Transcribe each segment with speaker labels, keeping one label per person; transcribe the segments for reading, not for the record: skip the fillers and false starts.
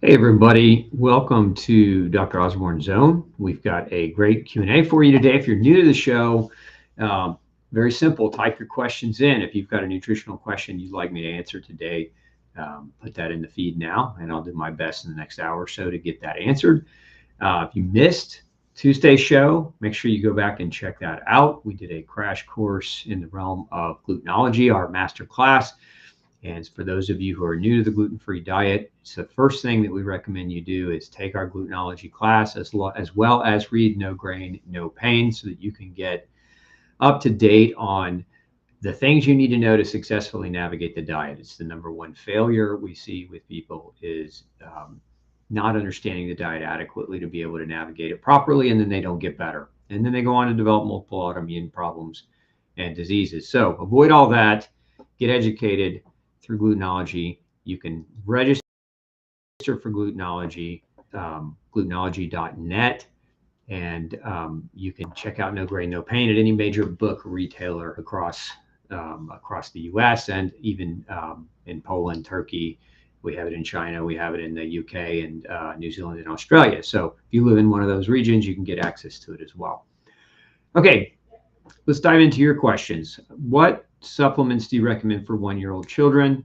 Speaker 1: Hey everybody, welcome to Dr. Osborne Zone. We've got a great Q&A for you today. If you're new to the show, um, very simple, type your questions in. If you've got a nutritional question you'd like me to answer today, put that in the feed now, and I'll do my best in the next hour or so to get that answered. If you missed Tuesday's show, make sure you go back and check that out. We did a crash course in the realm of Glutenology, our master class. And for those of you who are new to the gluten-free diet, it's the first thing that we recommend you do is take our Glutenology class as well as read No Grain, No Pain so that you can get up to date on the things you need to know to successfully navigate the diet. It's the number one failure we see with people is not understanding the diet adequately to be able to navigate it properly, and then they don't get better. And then they go on to develop multiple autoimmune problems and diseases. So avoid all that, get educated through Glutenology. You can register for Glutenology, glutenology.net, and you can check out No Grain, No Pain at any major book retailer across the U.S. and even in Poland, Turkey. We have it in China. We have it in the U.K. and New Zealand and Australia. So if you live in one of those regions, you can get access to it as well. Okay, let's dive into your questions. What supplements do you recommend for 1-year-old children?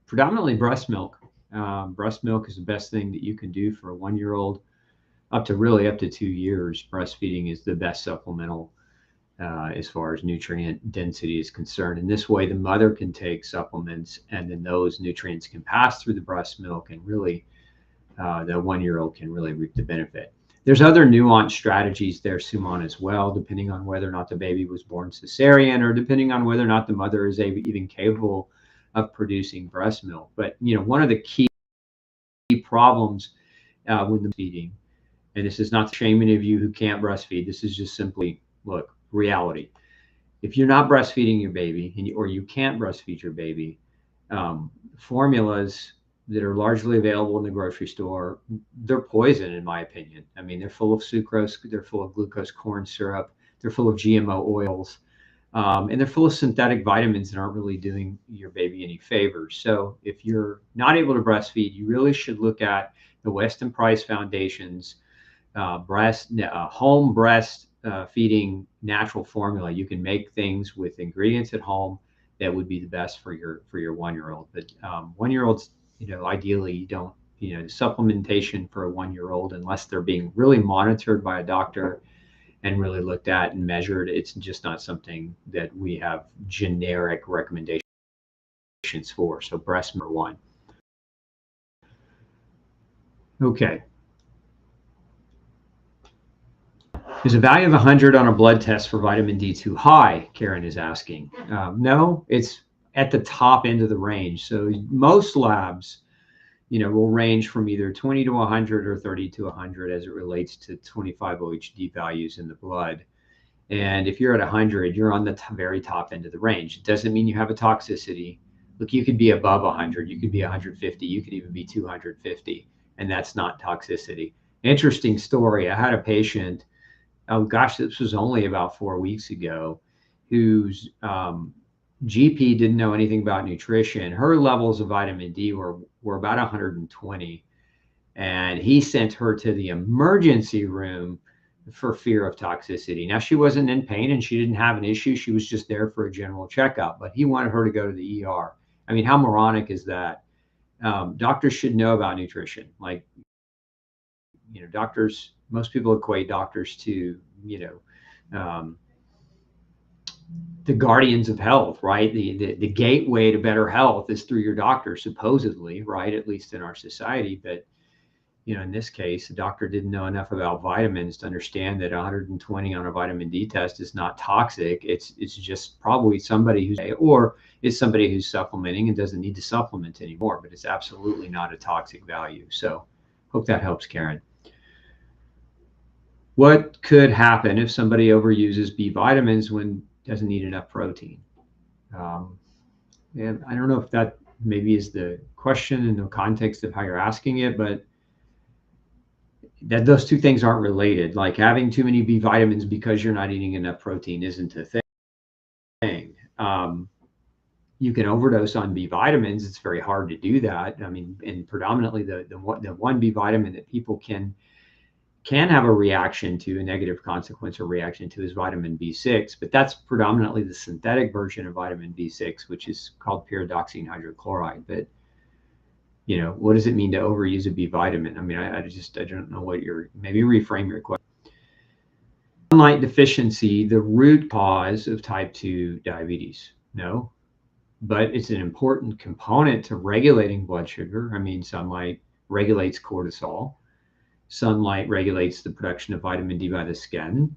Speaker 1: Predominantly breast milk. Breast milk is the best thing that you can do for a 1-year-old up to 2 years. Breastfeeding is the best supplemental as far as nutrient density is concerned. And this way the mother can take supplements and then those nutrients can pass through the breast milk and really the 1-year-old can really reap the benefit. There's other nuanced strategies there, Suman, as well, depending on whether or not the baby was born cesarean or depending on whether or not the mother is even capable of producing breast milk. But, one of the key problems when the feeding, and this is not to shame any of you who can't breastfeed, this is just simply, look, reality. If you're not breastfeeding your baby or you can't breastfeed your baby, formulas that are largely available in the grocery store, they're poison in my opinion. I mean, they're full of sucrose, they're full of glucose corn syrup, they're full of GMO oils, and they're full of synthetic vitamins that aren't really doing your baby any favors. So if you're not able to breastfeed, you really should look at the Weston Price Foundation's home breast feeding natural formula. You can make things with ingredients at home that would be the best for your 1-year-old. But 1-year-olds, ideally you don't, supplementation for a 1-year-old, unless they're being really monitored by a doctor and really looked at and measured, it's just not something that we have generic recommendations for. So breast number one. Okay. Is a value of 100 on a blood test for vitamin D too high? Karen is asking. No, it's at the top end of the range. So most labs, will range from either 20 to 100 or 30 to 100 as it relates to 25 OHD values in the blood. And if you're at 100, you're on the very top end of the range. It doesn't mean you have a toxicity. Look, you could be above 100, you could be 150, you could even be 250, and that's not toxicity. Interesting story. I had a patient, oh gosh, this was only about 4 weeks ago, whose GP didn't know anything about nutrition. Her levels of vitamin D were about 120, and he sent her to the emergency room for fear of toxicity. Now, she wasn't in pain and she didn't have an issue. She was just there for a general checkup, but he wanted her to go to the ER. I mean, how moronic is that? Doctors should know about nutrition. Like, doctors, most people equate doctors to, the guardians of health, right? The gateway to better health is through your doctor, supposedly, right? At least in our society. But, in this case, the doctor didn't know enough about vitamins to understand that 120 on a vitamin D test is not toxic. It's just probably somebody is somebody who's supplementing and doesn't need to supplement anymore, but it's absolutely not a toxic value. So hope that helps, Karen. What could happen if somebody overuses B vitamins when doesn't need enough protein? And I don't know if that maybe is the question in the context of how you're asking it, but that those two things aren't related. Like having too many B vitamins because you're not eating enough protein isn't a thing. You can overdose on B vitamins. It's very hard to do that. I mean, and predominantly the one B vitamin that people can have a reaction to, a negative consequence or reaction to, is vitamin B6, but that's predominantly the synthetic version of vitamin B6, which is called pyridoxine hydrochloride. But what does it mean to overuse a B vitamin? I mean, I don't know what maybe reframe your question. Sunlight deficiency, the root cause of type 2 diabetes? No, but it's an important component to regulating blood sugar. I mean, sunlight regulates cortisol. Sunlight regulates the production of vitamin D by the skin.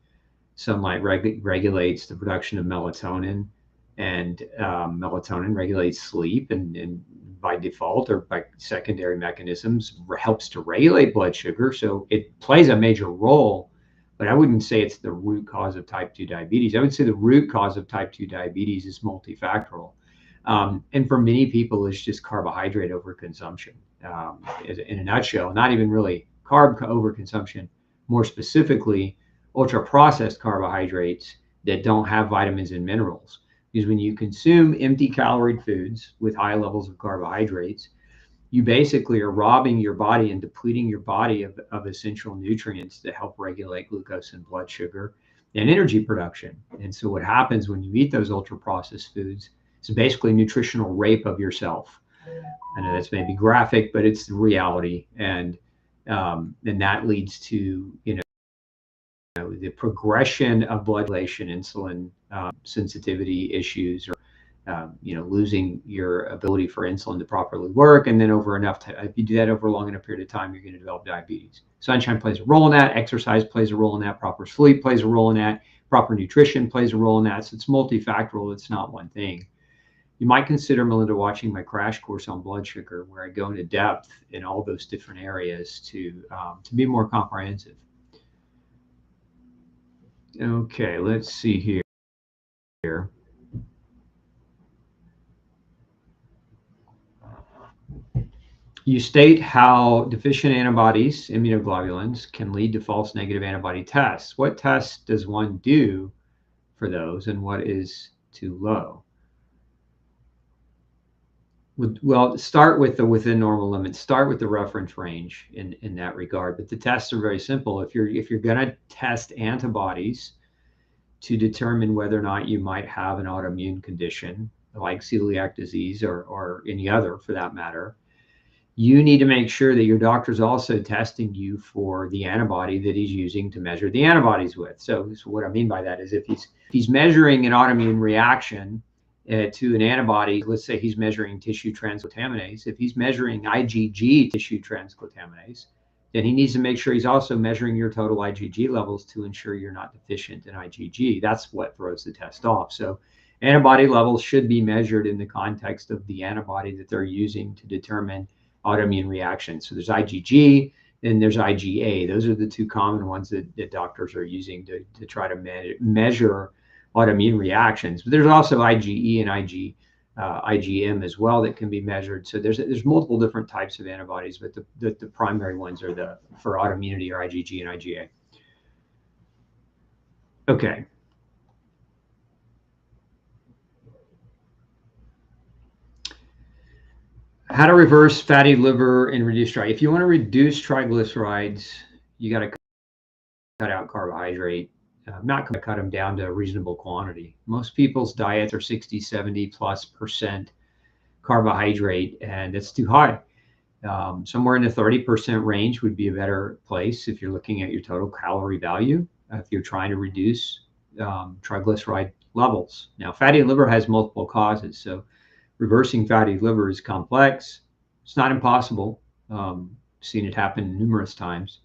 Speaker 1: Sunlight regulates the production of melatonin, and melatonin regulates sleep, and by default or by secondary mechanisms helps to regulate blood sugar. So it plays a major role, but I wouldn't say it's the root cause of type 2 diabetes. I would say the root cause of type 2 diabetes is multifactorial. And for many people, it's just carbohydrate overconsumption. In a nutshell, not even really carb overconsumption, more specifically, ultra-processed carbohydrates that don't have vitamins and minerals. Because when you consume empty calorie foods with high levels of carbohydrates, you basically are robbing your body and depleting your body of essential nutrients that help regulate glucose and blood sugar and energy production. And so what happens when you eat those ultra-processed foods is basically nutritional rape of yourself. I know that's maybe graphic, but it's the reality. And that leads to, the progression of blood regulation, insulin sensitivity issues, or losing your ability for insulin to properly work. And then if you do that over a long enough period of time, you're going to develop diabetes. Sunshine plays a role in that. Exercise plays a role in that. Proper sleep plays a role in that. Proper nutrition plays a role in that. So it's multifactorial. It's not one thing. You might consider, Melinda, watching my crash course on blood sugar, where I go into depth in all those different areas to be more comprehensive. Okay, let's see here. You state how deficient antibodies, immunoglobulins, can lead to false negative antibody tests. What tests does one do for those, and what is too low? Well, start with the within normal limits. Start with the reference range in that regard. But the tests are very simple. If you're going to test antibodies to determine whether or not you might have an autoimmune condition like celiac disease or any other for that matter, you need to make sure that your doctor's also testing you for the antibody that he's using to measure the antibodies with. So what I mean by that is if he's measuring an autoimmune reaction to an antibody, let's say he's measuring tissue transglutaminase. If he's measuring IgG tissue transglutaminase, then he needs to make sure he's also measuring your total IgG levels to ensure you're not deficient in IgG. That's what throws the test off. So antibody levels should be measured in the context of the antibody that they're using to determine autoimmune reactions. So there's IgG and there's IgA. Those are the two common ones that doctors are using to try to measure autoimmune reactions. But there's also IgE and IgM as well that can be measured. So there's multiple different types of antibodies, but the primary ones are for autoimmunity are IgG and IgA. Okay. How to reverse fatty liver and reduce triglycerides. If you want to reduce triglycerides, you got to cut out carbohydrate. Not going to cut them down to a reasonable quantity. Most people's diets are 60, 70+% carbohydrate, and it's too high. Somewhere in the 30% range would be a better place if you're looking at your total calorie value, if you're trying to reduce triglyceride levels. Now, fatty liver has multiple causes, so reversing fatty liver is complex. It's not impossible. Seen it happen numerous times.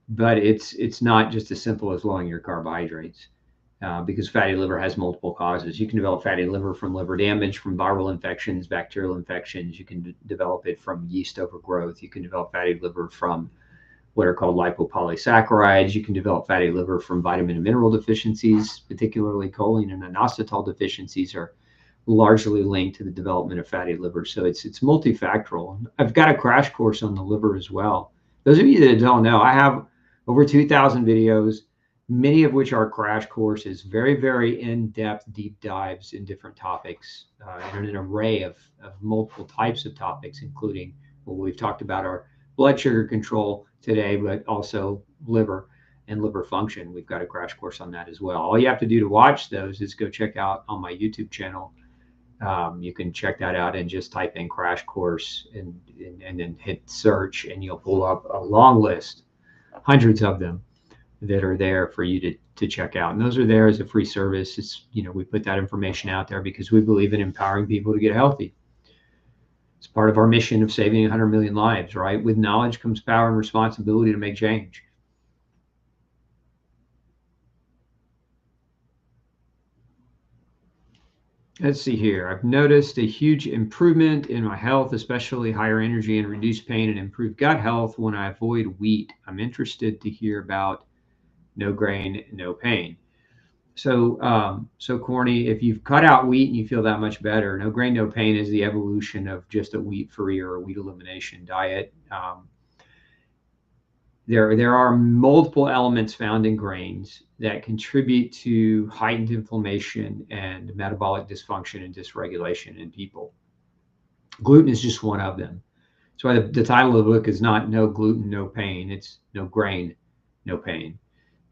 Speaker 1: But it's not just as simple as lowering your carbohydrates because fatty liver has multiple causes. You can develop fatty liver from liver damage, from viral infections, bacterial infections. You can develop it from yeast overgrowth. You can develop fatty liver from what are called lipopolysaccharides. You can develop fatty liver from vitamin and mineral deficiencies, particularly choline and inositol deficiencies are largely linked to the development of fatty liver. So it's multifactorial. I've got a crash course on the liver as well. Those of you that don't know, I have over 2,000 videos many of which are crash courses, very, very in-depth, deep dives in different topics, and an array of multiple types of topics, including, well, we've talked about our blood sugar control today, but also liver and liver function. We've got a crash course on that as well. All you have to do to watch those is go check out on my YouTube channel. You can check that out and just type in crash course and then hit search, and you'll pull up a long list, hundreds of them, that are there for you to check out. And those are there as a free service. It's, we put that information out there because we believe in empowering people to get healthy. It's part of our mission of saving 100 million lives, right? With knowledge comes power and responsibility to make change. Let's see here. I've noticed a huge improvement in my health, especially higher energy and reduced pain and improved gut health when I avoid wheat. I'm interested to hear about no grain, no pain. So Corny, if you've cut out wheat and you feel that much better, no grain, no pain is the evolution of just a wheat-free or a wheat elimination diet. There are multiple elements found in grains that contribute to heightened inflammation and metabolic dysfunction and dysregulation in people. Gluten is just one of them. That's why the title of the book is not No Gluten, No Pain. It's No Grain, No Pain.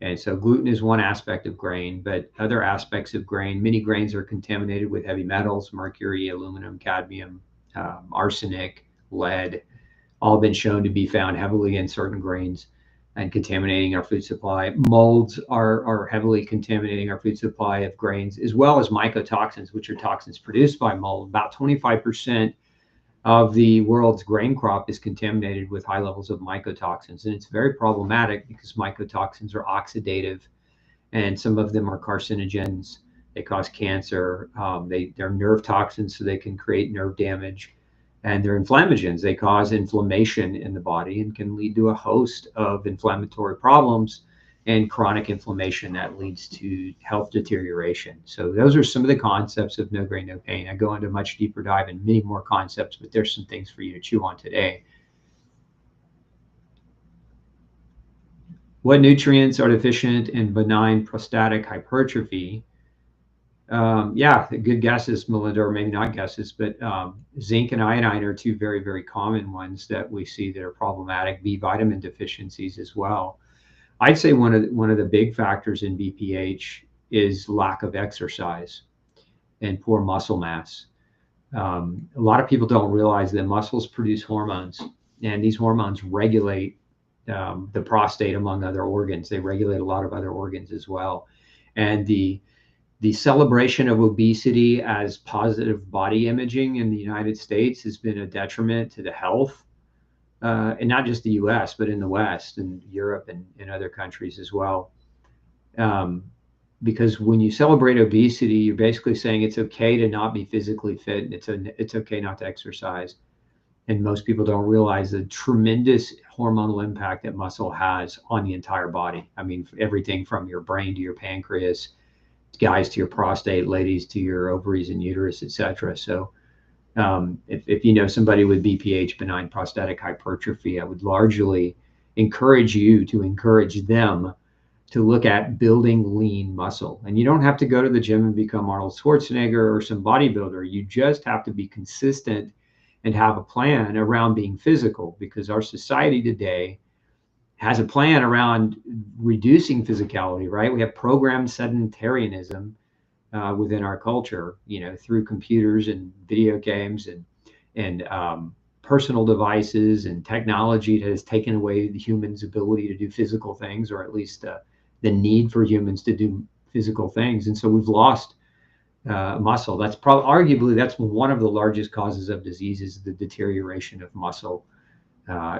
Speaker 1: And so gluten is one aspect of grain, but other aspects of grain, many grains are contaminated with heavy metals, mercury, aluminum, cadmium, arsenic, lead, all been shown to be found heavily in certain grains and contaminating our food supply. Molds are heavily contaminating our food supply of grains, as well as mycotoxins, which are toxins produced by mold. About 25% of the world's grain crop is contaminated with high levels of mycotoxins. And it's very problematic because mycotoxins are oxidative, and some of them are carcinogens. They cause cancer. They're nerve toxins, so they can create nerve damage. And they're inflammagens. They cause inflammation in the body and can lead to a host of inflammatory problems and chronic inflammation that leads to health deterioration. So those are some of the concepts of no grain, no pain. I go into a much deeper dive in many more concepts, but there's some things for you to chew on today. What nutrients are deficient in benign prostatic hypertrophy? Yeah, good guesses, Melinda, or maybe not guesses, but zinc and iodine are two very, very common ones that we see that are problematic. B vitamin deficiencies as well. I'd say one of the big factors in BPH is lack of exercise and poor muscle mass. A lot of people don't realize that muscles produce hormones, and these hormones regulate the prostate, among other organs. They regulate a lot of other organs as well. And the celebration of obesity as positive body imaging in the United States has been a detriment to the health, and not just the US, but in the West and Europe and other countries as well. Because when you celebrate obesity, you're basically saying it's okay to not be physically fit, and it's okay not to exercise. And most people don't realize the tremendous hormonal impact that muscle has on the entire body. I mean, everything from your brain to your pancreas, guys to your prostate, ladies to your ovaries and uterus, etc. So if you know somebody with BPH, benign prostatic hypertrophy, I would largely encourage you to encourage them to look at building lean muscle. And you don't have to go to the gym and become Arnold Schwarzenegger or some bodybuilder. You just have to be consistent and have a plan around being physical, because our society today has a plan around reducing physicality, right? We have programmed sedentarianism within our culture, through computers and video games and personal devices and technology that has taken away the human's ability to do physical things, or at least the need for humans to do physical things. And so we've lost muscle. That's arguably that's one of the largest causes of disease, is the deterioration of muscle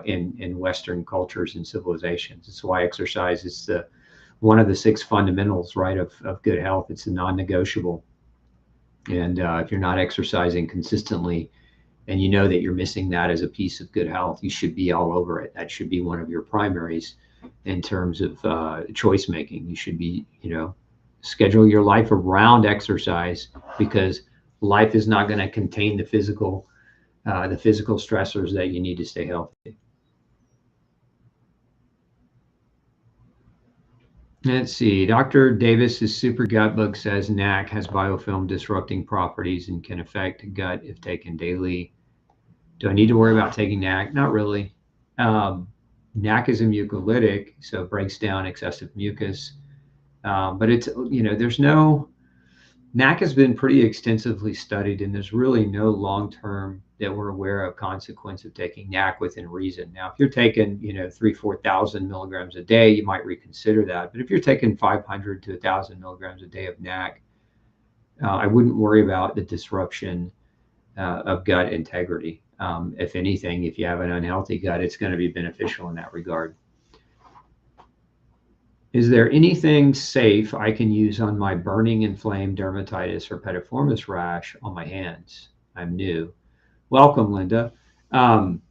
Speaker 1: in Western cultures and civilizations. It's why exercise is one of the 6 fundamentals, right, of good health. It's a non-negotiable. And if you're not exercising consistently, and you know that you're missing that as a piece of good health, you should be all over it. That should be one of your primaries in terms of choice making. You should be, schedule your life around exercise, because life is not going to contain the physical stressors that you need to stay healthy. Let's see. Dr. Davis's Super Gut Book says NAC has biofilm disrupting properties and can affect gut if taken daily. Do I need to worry about taking NAC? Not really. Um, NAC is a mucolytic, so it breaks down excessive mucus. But it's, there's no, NAC has been pretty extensively studied, and there's really no long-term that we're aware of consequence of taking NAC within reason. Now, if you're taking, 4,000 milligrams a day, you might reconsider that. But if you're taking 500 to 1,000 milligrams a day of NAC, I wouldn't worry about the disruption of gut integrity. If anything, if you have an unhealthy gut, it's going to be beneficial in that regard. Is there anything safe I can use on my burning inflamed dermatitis or pediformis rash on my hands? I'm new. Welcome, Linda. Um,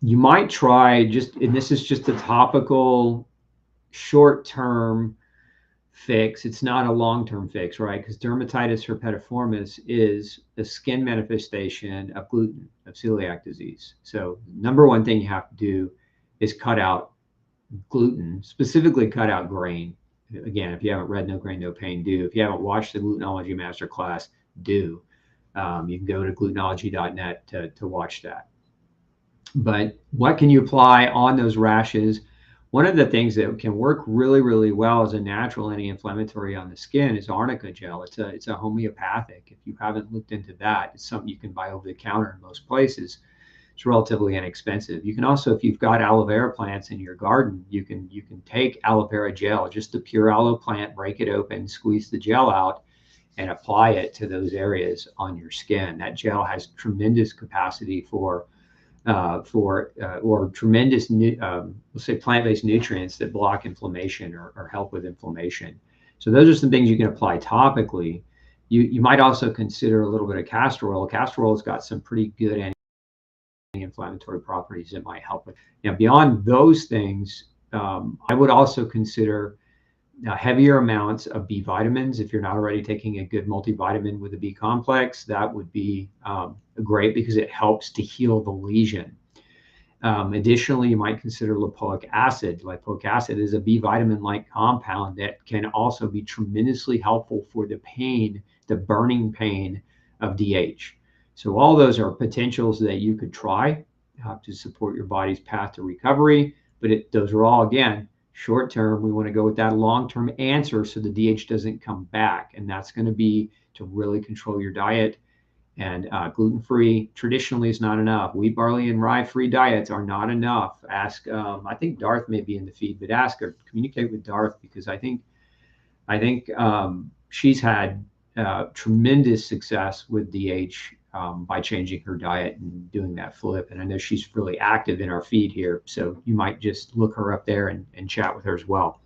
Speaker 1: you might try and this is just a topical, short-term fix. It's not a long-term fix, right? Because dermatitis or pediformis is a skin manifestation of gluten, of celiac disease. So number one thing you have to do is cut out gluten, specifically cut out grain. Again, if you haven't read No Grain, No Pain, do. If you haven't watched the Glutenology Masterclass, do. You can go to glutenology.net to watch that. But what can you apply on those rashes? One of the things that can work really, really well as a natural anti-inflammatory on the skin is arnica gel. It's a homeopathic. If you haven't looked into that, it's something you can buy over the counter in most places. It's relatively inexpensive. You can also, if you've got aloe vera plants in your garden, you can take aloe vera gel, just the pure aloe plant, break it open, squeeze the gel out, and apply it to those areas on your skin. That gel has tremendous capacity for or tremendous, let's say, plant-based nutrients that block inflammation or help with inflammation. So those are some things you can apply topically. You might also consider a little bit of castor oil. Castor oil has got some pretty good anti-inflammatory properties that might help with. Now, beyond those things, I would also consider heavier amounts of B vitamins. If you're not already taking a good multivitamin with a B complex, that would be great because it helps to heal the lesion. Additionally, you might consider lipoic acid. Lipoic acid is a B vitamin-like compound that can also be tremendously helpful for the pain, the burning pain of DH. So all those are potentials that you could try to support your body's path to recovery. But those are all, again, short term. We want to go with that long-term answer so the DH doesn't come back. And that's going to be to really control your diet. And gluten-free traditionally is not enough. Wheat, barley, and rye-free diets are not enough. Ask, I think Darth may be in the feed, but ask her, communicate with Darth, because I think she's had tremendous success with DH by changing her diet and doing that flip. And I know she's really active in our feed here, so you might just look her up there and chat with her as well.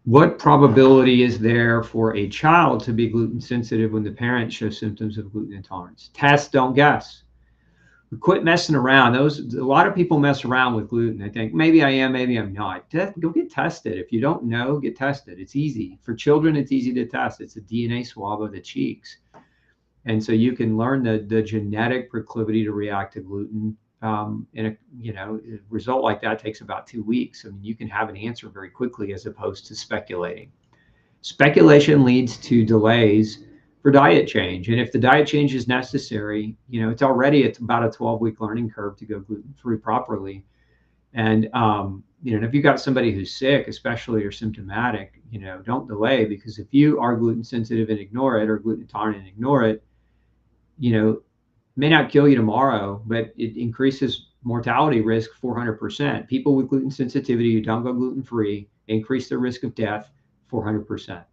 Speaker 1: What probability is there for a child to be gluten sensitive when the parent shows symptoms of gluten intolerance? Test, don't guess. Quit messing around. A lot of people mess around with gluten. They think maybe I am, maybe I'm not. Go get tested. If you don't know, get tested. It's easy. For children, it's easy to test. It's a DNA swab of the cheeks. And so you can learn the genetic proclivity to react to gluten. A result like that takes about 2 weeks. I mean, you can have an answer very quickly as opposed to speculating. Speculation leads to delays for diet change. And if the diet change is necessary, it's about a 12-week learning curve to go gluten-free properly. And, if you've got somebody who's sick, especially or symptomatic, don't delay, because if you are gluten sensitive and ignore it, or gluten intolerant and ignore it, may not kill you tomorrow, but it increases mortality risk 400%. People with gluten sensitivity who don't go gluten-free increase their risk of death 400%.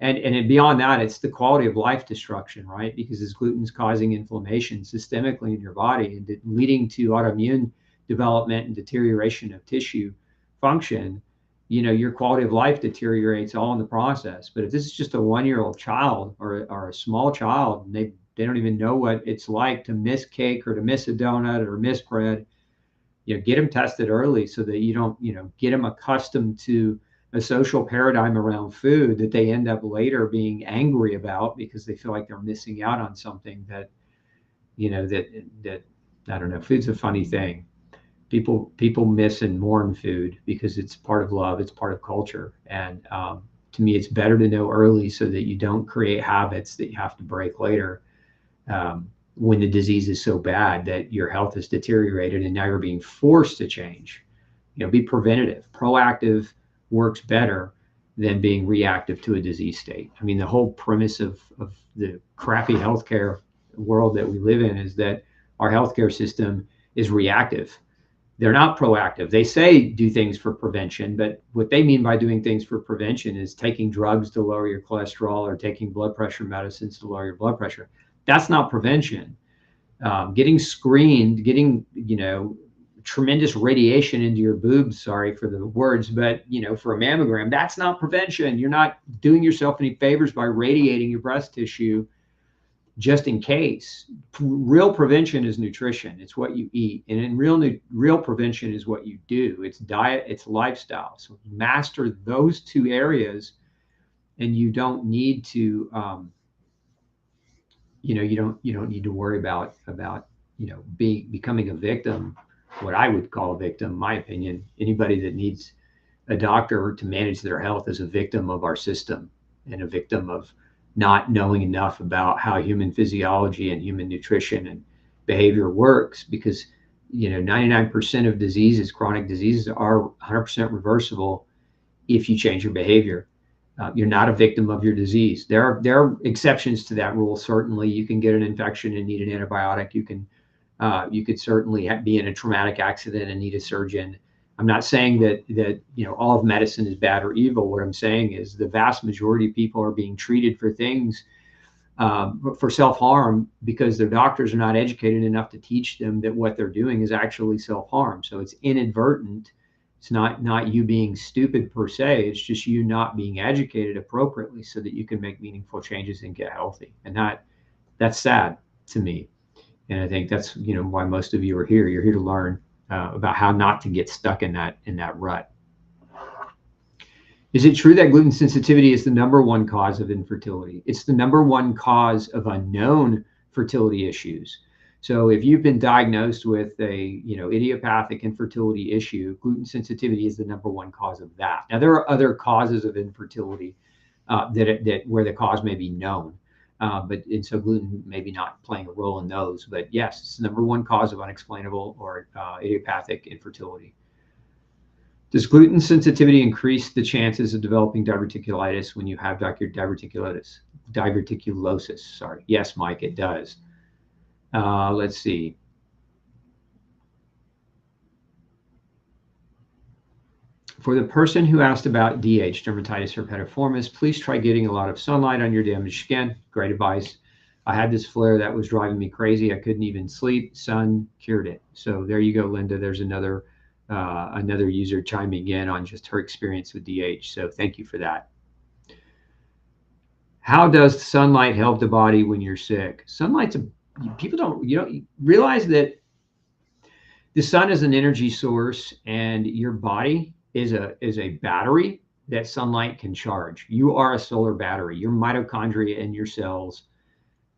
Speaker 1: And beyond that, it's the quality of life destruction, right? Because as gluten's causing inflammation systemically in your body and leading to autoimmune development and deterioration of tissue function, your quality of life deteriorates all in the process. But if this is just a 1-year-old child or a small child, and they don't even know what it's like to miss cake or to miss a donut or miss bread, get them tested early so that you don't, get them accustomed to a social paradigm around food that they end up later being angry about because they feel like they're missing out on something that I don't know. Food's a funny thing. People miss and mourn food because it's part of love, it's part of culture, and to me, it's better to know early so that you don't create habits that you have to break later, when the disease is so bad that your health is deteriorated and now you're being forced to change. Be preventative. Proactive works better than being reactive to a disease state. I mean, the whole premise of the crappy healthcare world that we live in is that our healthcare system is reactive. They're not proactive. They say do things for prevention, but what they mean by doing things for prevention is taking drugs to lower your cholesterol or taking blood pressure medicines to lower your blood pressure. That's not prevention. Getting screened, getting, tremendous radiation into your boobs, sorry for the words, but, for a mammogram, that's not prevention. You're not doing yourself any favors by radiating your breast tissue just in case. Real prevention is nutrition. It's what you eat. And in real prevention is what you do. It's diet, it's lifestyle. So master those two areas, and you don't need to, you don't need to worry about becoming a victim. What I would call a victim, in my opinion. Anybody that needs a doctor to manage their health is a victim of our system and a victim of not knowing enough about how human physiology and human nutrition and behavior works, because 99% of diseases, chronic diseases, are 100% reversible if you change your behavior. You're not a victim of your disease. There are exceptions to that rule. Certainly, you can get an infection and need an antibiotic. You could certainly be in a traumatic accident and need a surgeon. I'm not saying that all of medicine is bad or evil. What I'm saying is the vast majority of people are being treated for things, for self-harm, because their doctors are not educated enough to teach them that what they're doing is actually self-harm. So it's inadvertent. It's not you being stupid per se. It's just you not being educated appropriately so that you can make meaningful changes and get healthy. And that's sad to me. And I think that's why most of you are here. You're here to learn about how not to get stuck in that rut. Is it true that gluten sensitivity is the #1 cause of infertility? It's the #1 cause of unknown fertility issues. So if you've been diagnosed with a idiopathic infertility issue, gluten sensitivity is the #1 cause of that. Now there are other causes of infertility that where the cause may be known, and so gluten maybe not playing a role in those. But yes, it's the #1 cause of unexplainable or idiopathic infertility. Does gluten sensitivity increase the chances of developing diverticulitis when you have diverticulosis? Sorry. Yes, Mike, it does. Let's see. For the person who asked about DH, dermatitis herpetiformis, please try getting a lot of sunlight on your damaged skin. Great advice. I had this flare that was driving me crazy. I couldn't even sleep. Sun cured it. So there you go, Linda. There's another user chiming in on just her experience with DH. So thank you for that. How does sunlight help the body when you're sick? People don't realize that the sun is an energy source, and your body is a battery that sunlight can charge. You are a solar battery. Your mitochondria and your cells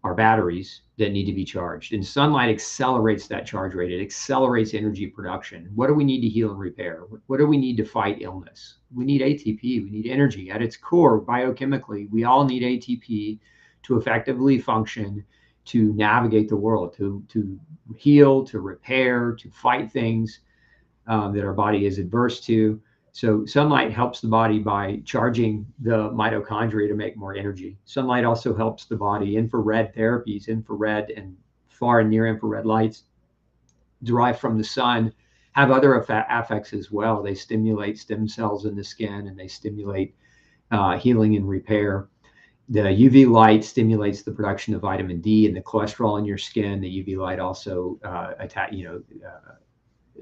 Speaker 1: are batteries that need to be charged, and sunlight accelerates that charge rate. It accelerates energy production. What do we need to heal and repair? What do we need to fight illness? We need ATP. We need energy. At its core, biochemically, we all need ATP to effectively function, to navigate the world, to heal, to repair, to fight things that our body is adverse to. So sunlight helps the body by charging the mitochondria to make more energy. Sunlight also helps the body. Infrared therapies, infrared and far and near infrared lights derived from the sun, have other effects as well. They stimulate stem cells in the skin, and they stimulate healing and repair. The UV light stimulates the production of vitamin D and the cholesterol in your skin. The UV light also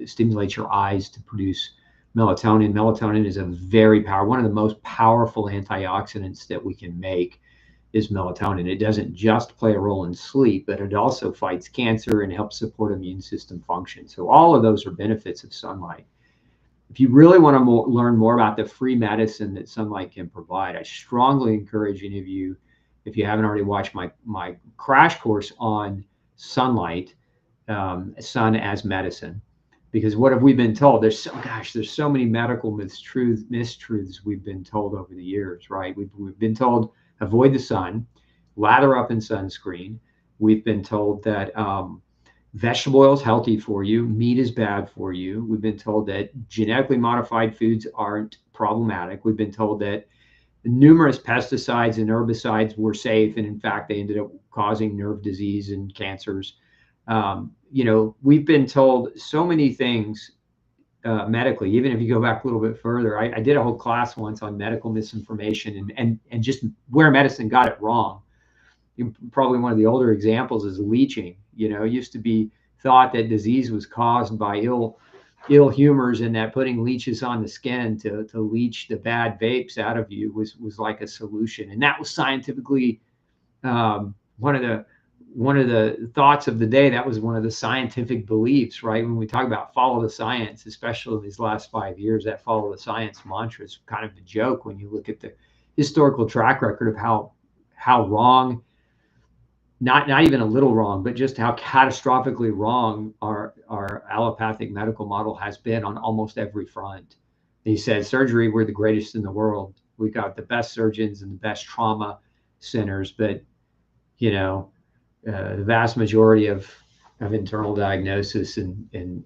Speaker 1: stimulates your eyes to produce melatonin. Melatonin is one of the most powerful antioxidants that we can make is melatonin. It doesn't just play a role in sleep, but it also fights cancer and helps support immune system function. So all of those are benefits of sunlight. If you really want to learn more about the free medicine that sunlight can provide, I strongly encourage any of you, if you haven't already watched my crash course on sunlight, sun as medicine. Because what have we been told? There's so many medical mistruths we've been told over the years, right? We've been told avoid the sun, lather up in sunscreen. We've been told that vegetable oil is healthy for you, meat is bad for you. We've been told that genetically modified foods aren't problematic. We've been told that numerous pesticides and herbicides were safe, and in fact, they ended up causing nerve disease and cancers. We've been told so many things medically. Even if you go back a little bit further, I did a whole class once on medical misinformation and just where medicine got it wrong. Probably one of the older examples is leaching. It used to be thought that disease was caused by ill humors, and that putting leeches on the skin to leach the bad vapes out of you was like a solution. And that was scientifically one of the thoughts of the day. That was one of the scientific beliefs, right? When we talk about follow the science, especially in these last 5 years, that follow the science mantra is kind of a joke when you look at the historical track record of how wrong, not even a little wrong, but just how catastrophically wrong our allopathic medical model has been on almost every front. He said, surgery, we're the greatest in the world. We've got the best surgeons and the best trauma centers, but the vast majority of internal diagnosis and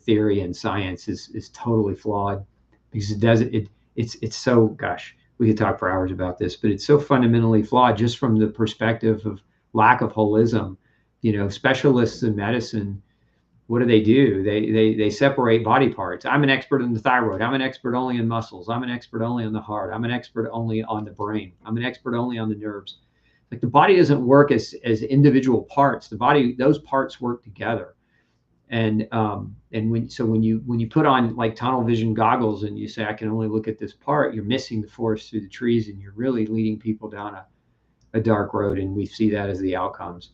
Speaker 1: theory and science is totally flawed, because it's so, gosh, we could talk for hours about this, but it's so fundamentally flawed just from the perspective of lack of holism. Specialists in medicine, what do? They separate body parts. I'm an expert in the thyroid. I'm an expert only in muscles. I'm an expert only on the heart. I'm an expert only on the brain. I'm an expert only on the nerves. Like, the body doesn't work as individual parts. Those parts work together. And when you put on like tunnel vision goggles and you say, I can only look at this part, you're missing the forest through the trees, and you're really leading people down a dark road. And we see that as the outcomes.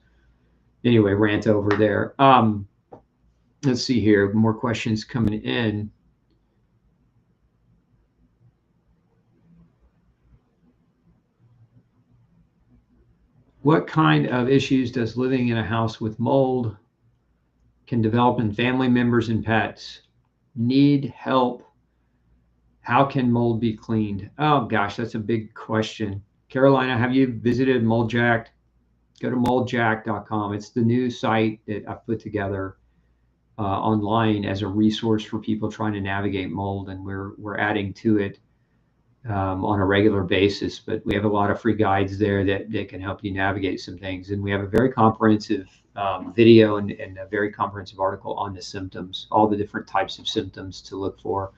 Speaker 1: Anyway, rant over there. Let's see here, more questions coming in. What kind of issues does living in a house with mold can develop in family members and pets? Need help? How can mold be cleaned? Oh gosh, that's a big question. Carolina, have you visited MoldJack? Go to moldjack.com. It's the new site that I've put together online as a resource for people trying to navigate mold, and we're adding to it on a regular basis. But we have a lot of free guides there that can help you navigate some things, and we have a very comprehensive video and a very comprehensive article on the symptoms, all the different types of symptoms to look for.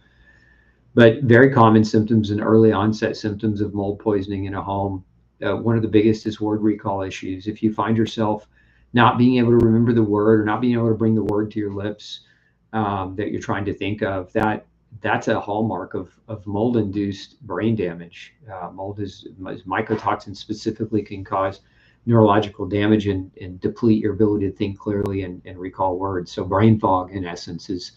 Speaker 1: But very common symptoms and early onset symptoms of mold poisoning in a home. One of the biggest is word recall issues. If you find yourself not being able to remember the word, or not being able to bring the word to your lips that you're trying to think of, that's a hallmark of mold-induced brain damage. Mold is mycotoxins specifically can cause neurological damage and deplete your ability to think clearly and recall words. So brain fog, in essence, is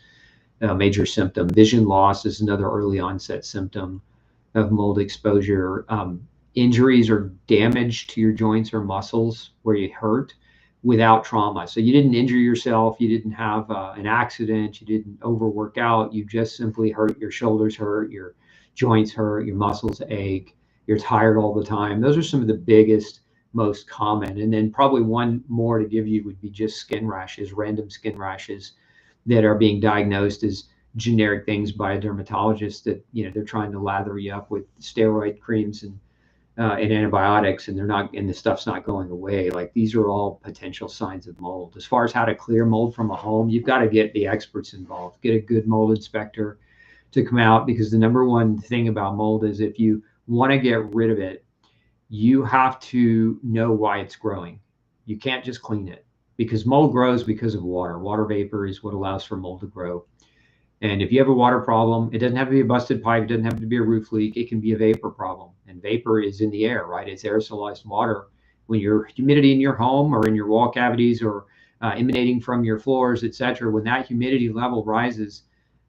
Speaker 1: a major symptom. Vision loss is another early onset symptom of mold exposure. Injuries or damage to your joints or muscles where you hurt without trauma. So you didn't injure yourself, you didn't have an accident, you didn't overwork out, you just simply hurt. Your shoulders hurt, your joints hurt, your muscles ache, you're tired all the time. Those are some of the biggest, most common. And then probably one more to give you would be just skin rashes, random skin rashes that are being diagnosed as generic things by a dermatologist, that they're trying to lather you up with steroid creams and antibiotics, and the stuff's not going away. Like, these are all potential signs of mold. As far as how to clear mold from a home, you've got to get the experts involved. Get a good mold inspector to come out, because the number one thing about mold is, if you want to get rid of it, you have to know why it's growing. You can't just clean it, because mold grows because of water. Water vapor is what allows for mold to grow. And if you have a water problem, it doesn't have to be a busted pipe, it doesn't have to be a roof leak, it can be a vapor problem. And vapor is in the air, right? It's aerosolized water. When your humidity in your home or in your wall cavities or emanating from your floors, etc., when that humidity level rises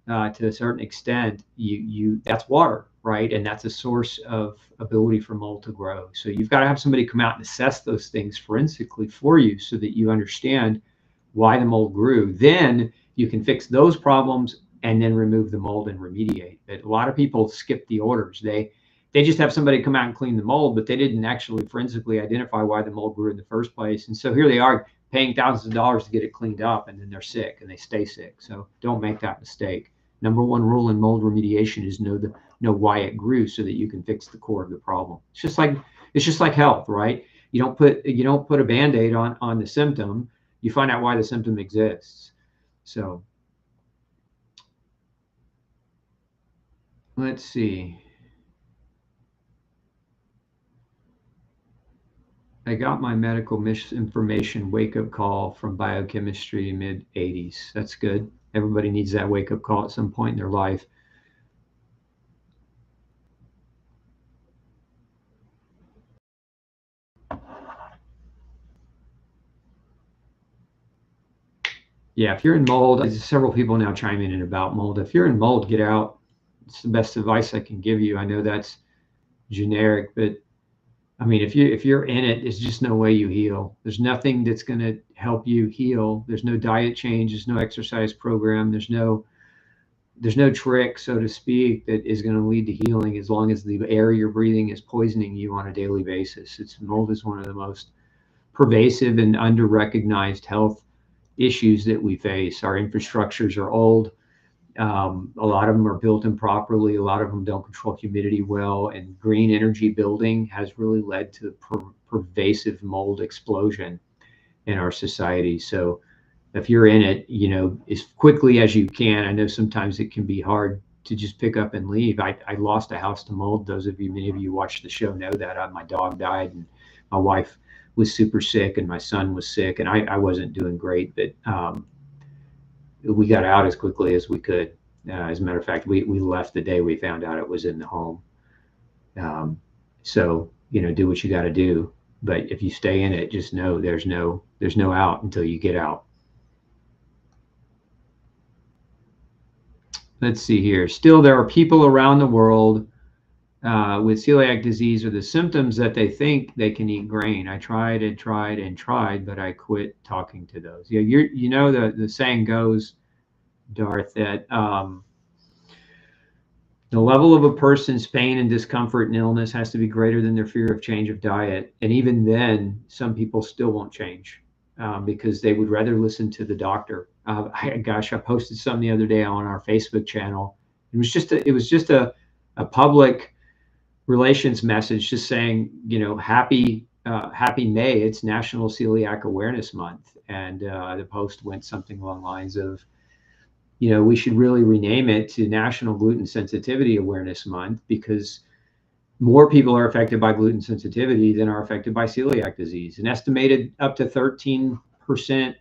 Speaker 1: to a certain extent, that's water, right? And that's a source of ability for mold to grow. So you've got to have somebody come out and assess those things forensically for you, so that you understand why the mold grew. Then you can fix those problems and then remove the mold and remediate. But a lot of people skip the orders. They just have somebody come out and clean the mold, but they didn't actually forensically identify why the mold grew in the first place. And so here they are paying thousands of dollars to get it cleaned up, and then they're sick and they stay sick. So don't make that mistake. Number one rule in mold remediation is know why it grew so that you can fix the core of the problem. It's just like health, right? You don't put a Band-Aid on the symptom. You find out why the symptom exists. So let's see. I got my medical misinformation wake-up call from biochemistry mid-'80s. That's good. Everybody needs that wake-up call at some point in their life. Yeah, if you're in mold, there's several people now chiming in about mold. If you're in mold, get out. It's the best advice I can give you. I know that's generic, but I mean, if you're in it, there's just no way you heal. There's nothing that's going to help you heal. There's no diet change. There's no exercise program. There's no trick, so to speak, that is going to lead to healing as long as the air you're breathing is poisoning you on a daily basis. Mold is one of the most pervasive and under-recognized health issues that we face. Our infrastructures are old. A lot of them are built improperly. A lot of them don't control humidity well, and green energy building has really led to pervasive mold explosion in our society. So if you're in it, as quickly as you can. I know sometimes it can be hard to just pick up and leave. I lost a house to mold. Many of you watch the show know that. My dog died, and my wife was super sick, and my son was sick, and I wasn't doing great, but we got out as quickly as we could. As a matter of fact, we left the day we found out it was in the home. So do what you got to do. But if you stay in it, just know there's no out until you get out. Let's see here. Still, there are people around the world with celiac disease or the symptoms that they think they can eat grain. I tried and tried and tried, but I quit talking to those. Yeah, the saying goes, Darth, that the level of a person's pain and discomfort and illness has to be greater than their fear of change of diet. And even then, some people still won't change because they would rather listen to the doctor. I posted something the other day on our Facebook channel. It was just a public relations message, just saying, happy May. It's National Celiac Awareness Month, and the post went something along the lines of, we should really rename it to National Gluten Sensitivity Awareness Month, because more people are affected by gluten sensitivity than are affected by celiac disease. An estimated up to 13%,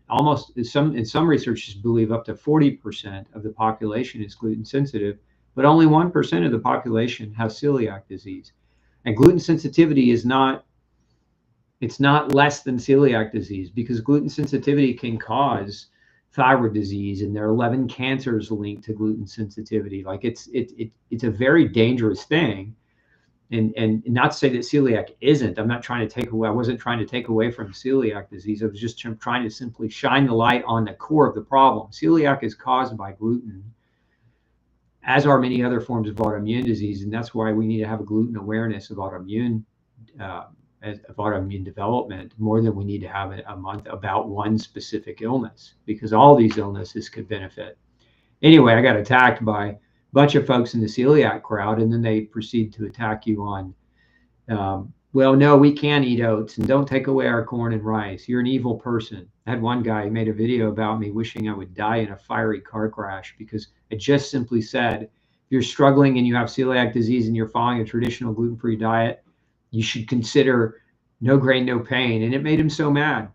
Speaker 1: almost in some researchers believe up to 40% of the population is gluten sensitive, but only 1% of the population has celiac disease. And gluten sensitivity it's not less than celiac disease, because gluten sensitivity can cause thyroid disease, and there are 11 cancers linked to gluten sensitivity. Like it's a very dangerous thing. And not to say that celiac isn't. I wasn't trying to take away from celiac disease. I was just trying to simply shine the light on the core of the problem. Celiac is caused by gluten, as are many other forms of autoimmune disease, and that's why we need to have a gluten awareness of autoimmune development more than we need to have a month about one specific illness, because all these illnesses could benefit. Anyway, I got attacked by a bunch of folks in the celiac crowd, and then they proceed to attack you on, well, no, we can't eat oats, and don't take away our corn and rice. You're an evil person. I had one guy who made a video about me wishing I would die in a fiery car crash, because I just simply said, if you're struggling and you have celiac disease and you're following a traditional gluten-free diet, you should consider no grain, no pain. And it made him so mad.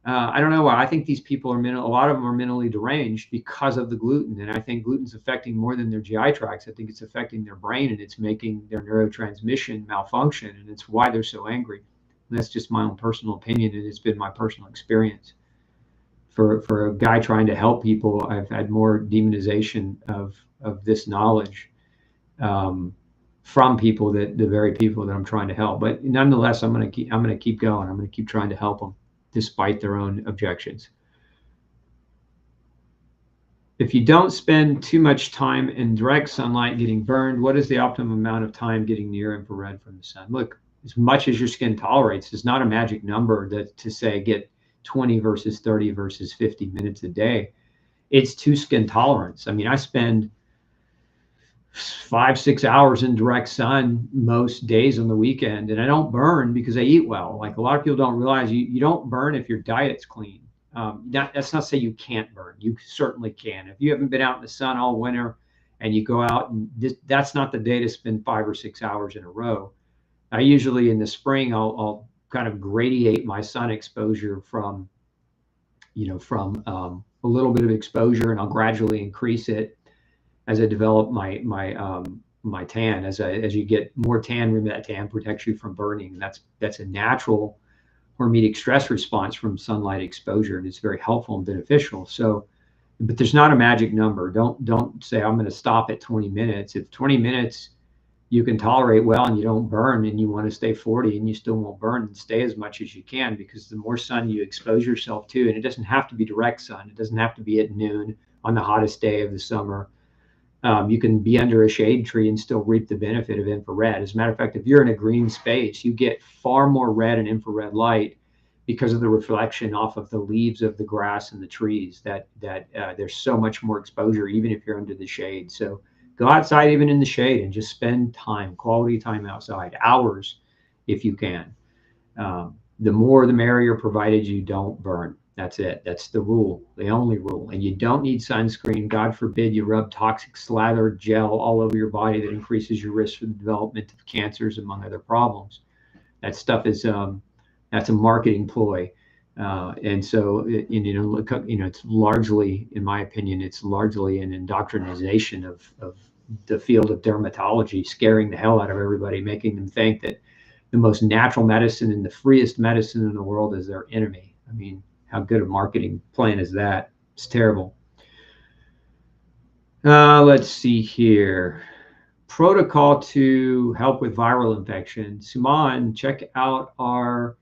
Speaker 1: I don't know why. I think these people a lot of them are mentally deranged because of the gluten. And I think gluten's affecting more than their GI tracts. I think it's affecting their brain, and it's making their neurotransmission malfunction. And it's why they're so angry. And that's just my own personal opinion, and it's been my personal experience. For a guy trying to help people, I've had more demonization of this knowledge from people, the very people that I'm trying to help. But nonetheless, I'm going to keep going. I'm going to keep trying to help them despite their own objections. If you don't spend too much time in direct sunlight getting burned, what is the optimum amount of time getting near infrared from the sun? Look, as much as your skin tolerates, it's not a magic number to say get 20 versus 30 versus 50 minutes a day. It's to skin tolerance. I mean, I spend 5-6 hours in direct sun most days on the weekend, and I don't burn because I eat well. Like a lot of people don't realize, you don't burn if your diet's clean. That's not to say you can't burn. You certainly can. If you haven't been out in the sun all winter and you go out, and that's not the day to spend 5 or 6 hours in a row. I usually in the spring I'll kind of gradiate my sun exposure from a little bit of exposure, and I'll gradually increase it as I develop my tan. As you get more tan, remember that tan protects you from burning. That's a natural hormetic stress response from sunlight exposure, and it's very helpful and beneficial. So, but there's not a magic number. Don't say I'm going to stop at 20 minutes. If 20 minutes you can tolerate well and you don't burn, and you want to stay 40 and you still won't burn, and stay as much as you can, because the more sun you expose yourself to, and it doesn't have to be direct sun, it doesn't have to be at noon on the hottest day of the summer. You can be under a shade tree and still reap the benefit of infrared. As a matter of fact, if you're in a green space, you get far more red and infrared light because of the reflection off of the leaves of the grass and the trees, that there's so much more exposure even if you're under the shade. So go outside even in the shade and just spend time, quality time outside, hours if you can. The more the merrier, provided you don't burn. That's it. That's the rule, the only rule. And you don't need sunscreen. God forbid you rub toxic slather gel all over your body that increases your risk for the development of cancers, among other problems. That stuff is that's a marketing ploy. And so, it's largely, in my opinion, it's largely an indoctrination of the field of dermatology, scaring the hell out of everybody, making them think that the most natural medicine and the freest medicine in the world is their enemy. I mean, how good a marketing plan is that? It's terrible. Let's see here. Protocol to help with viral infection. Suman, check out our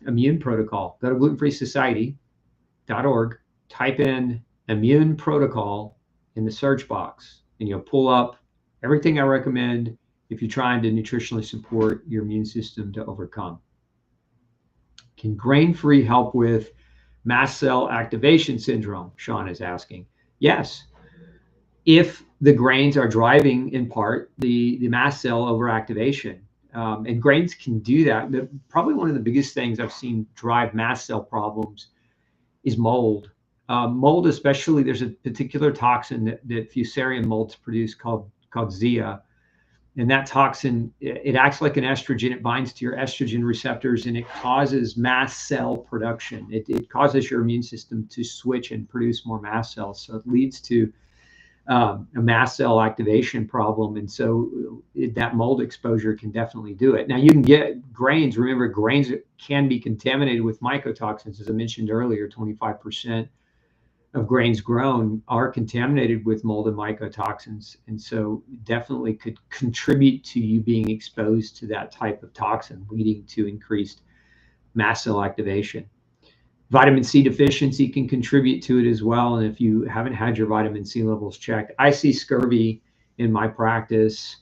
Speaker 1: immune protocol. Go to glutenfreesociety.org, type in immune protocol in the search box, and you'll pull up everything I recommend if you're trying to nutritionally support your immune system to overcome. Can grain-free help with mast cell activation syndrome? Sean is asking. Yes, if the grains are driving in part the mast cell overactivation. And grains can do that. Probably one of the biggest things I've seen drive mast cell problems is mold. Mold, especially, there's a particular toxin that Fusarium molds produce called Zea. And that toxin, it acts like an estrogen. It binds to your estrogen receptors, and it causes mast cell production. It causes your immune system to switch and produce more mast cells. So it leads to a mast cell activation problem. And so that mold exposure can definitely do it. Now, you can get grains. Remember, grains can be contaminated with mycotoxins. As I mentioned earlier, 25% of grains grown are contaminated with mold and mycotoxins, and so definitely could contribute to you being exposed to that type of toxin, leading to increased mast cell activation. Vitamin C deficiency can contribute to it as well, and if you haven't had your vitamin C levels checked, I see scurvy in my practice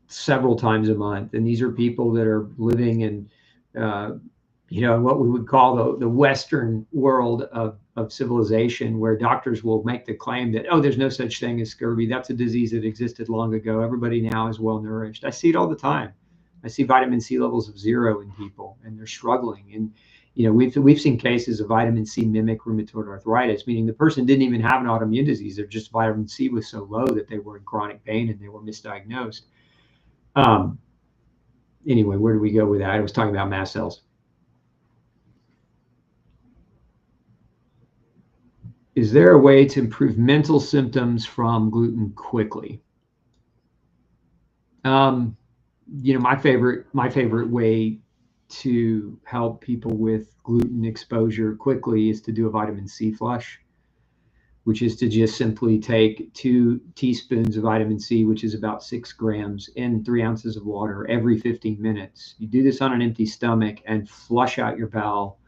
Speaker 1: several times a month, and these are people that are living in what we would call the Western world of civilization, where doctors will make the claim that, oh, there's no such thing as scurvy. That's a disease that existed long ago. Everybody now is well nourished. I see it all the time. I see vitamin C levels of 0 in people, and they're struggling. And we've seen cases of vitamin C mimic rheumatoid arthritis, meaning the person didn't even have an autoimmune disease. Their just vitamin C was so low that they were in chronic pain and they were misdiagnosed. Anyway, where do we go with that? I was talking about mast cells. Is there a way to improve mental symptoms from gluten quickly? My favorite way to help people with gluten exposure quickly is to do a vitamin C flush, which is to just simply take 2 teaspoons of vitamin C, which is about 6 grams, in 3 ounces of water every 15 minutes. You do this on an empty stomach and flush out your bowel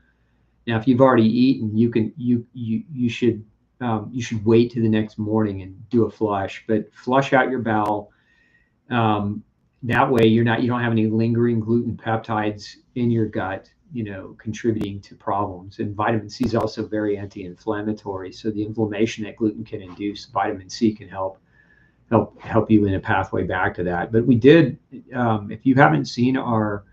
Speaker 1: Now, if you've already eaten, you should wait to the next morning and do a flush, but flush out your bowel. That way you don't have any lingering gluten peptides in your gut, contributing to problems. And vitamin C is also very anti-inflammatory. So the inflammation that gluten can induce, vitamin C can help you in a pathway back to that. But we did, if you haven't seen our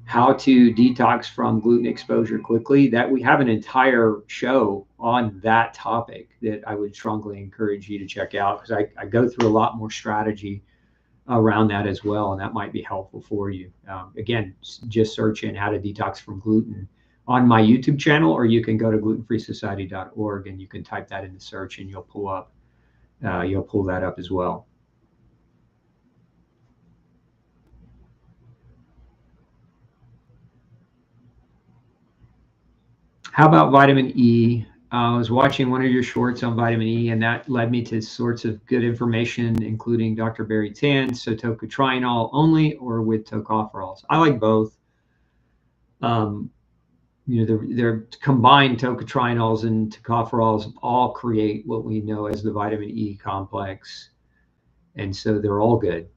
Speaker 1: how to detox from gluten exposure quickly, that we have an entire show on that topic that I would strongly encourage you to check out, because I go through a lot more strategy around that as well, and that might be helpful for you. Again, just search in how to detox from gluten on my YouTube channel, or you can go to glutenfreesociety.org and you can type that in the search and you'll pull that up as well. How about vitamin E? I was watching one of your shorts on vitamin E, and that led me to sorts of good information, including Dr. Barry Tan's, so tocotrienol only or with tocopherols. I like both. They're combined tocotrienols and tocopherols all create what we know as the vitamin E complex. And so they're all good.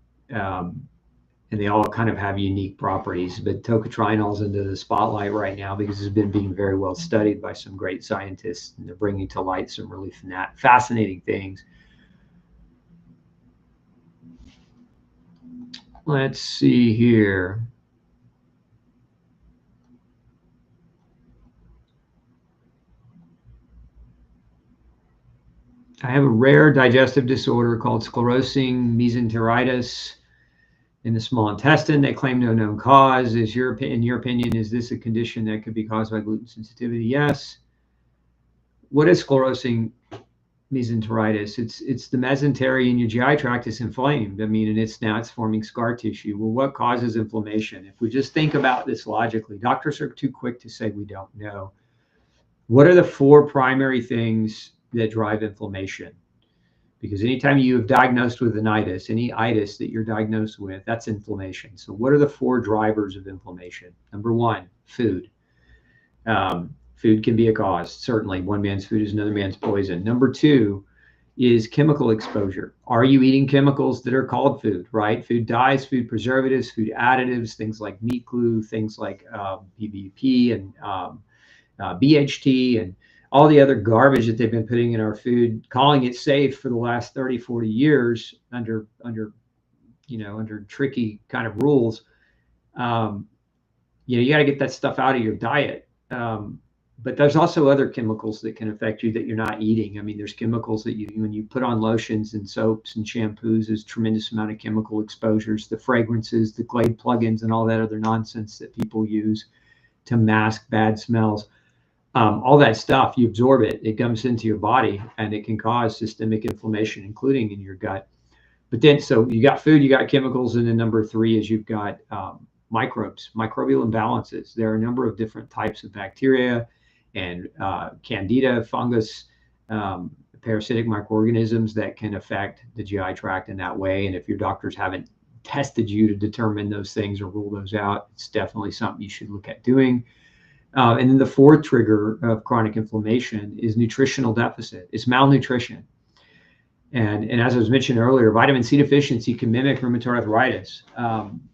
Speaker 1: And they all kind of have unique properties, but tocotrienol's into the spotlight right now because it's been being very well studied by some great scientists, and they're bringing to light some really fascinating things. Let's see here. I have a rare digestive disorder called sclerosing mesenteritis in the small intestine. They claim no known cause. In your opinion, is this a condition that could be caused by gluten sensitivity? Yes. What is sclerosing mesenteritis? It's the mesentery in your GI tract is inflamed. I mean, and it's forming scar tissue. Well, what causes inflammation? If we just think about this logically, doctors are too quick to say we don't know. What are the 4 primary things that drive inflammation? Because anytime you have diagnosed with an itis, any itis that you're diagnosed with, that's inflammation. So what are the 4 drivers of inflammation? Number 1, food. Food can be a cause. Certainly, one man's food is another man's poison. Number 2 is chemical exposure. Are you eating chemicals that are called food, right? Food dyes, food preservatives, food additives, things like meat glue, things like PVP and BHT and all the other garbage that they've been putting in our food, calling it safe for the last 30, 40 years under tricky kind of rules. You got to get that stuff out of your diet. But there's also other chemicals that can affect you that you're not eating. I mean, there's chemicals that when you put on lotions and soaps and shampoos, there's tremendous amount of chemical exposures, the fragrances, the Glade plugins, and all that other nonsense that people use to mask bad smells. All that stuff, you absorb it, it comes into your body, and it can cause systemic inflammation, including in your gut. But then, so you got food, you got chemicals, and then number 3 is you've got microbes, microbial imbalances. There are a number of different types of bacteria and candida, fungus, parasitic microorganisms that can affect the GI tract in that way. And if your doctors haven't tested you to determine those things or rule those out, it's definitely something you should look at doing. And then the 4th trigger of chronic inflammation is nutritional deficit. It's malnutrition. And as I was mentioning earlier, vitamin C deficiency can mimic rheumatoid arthritis.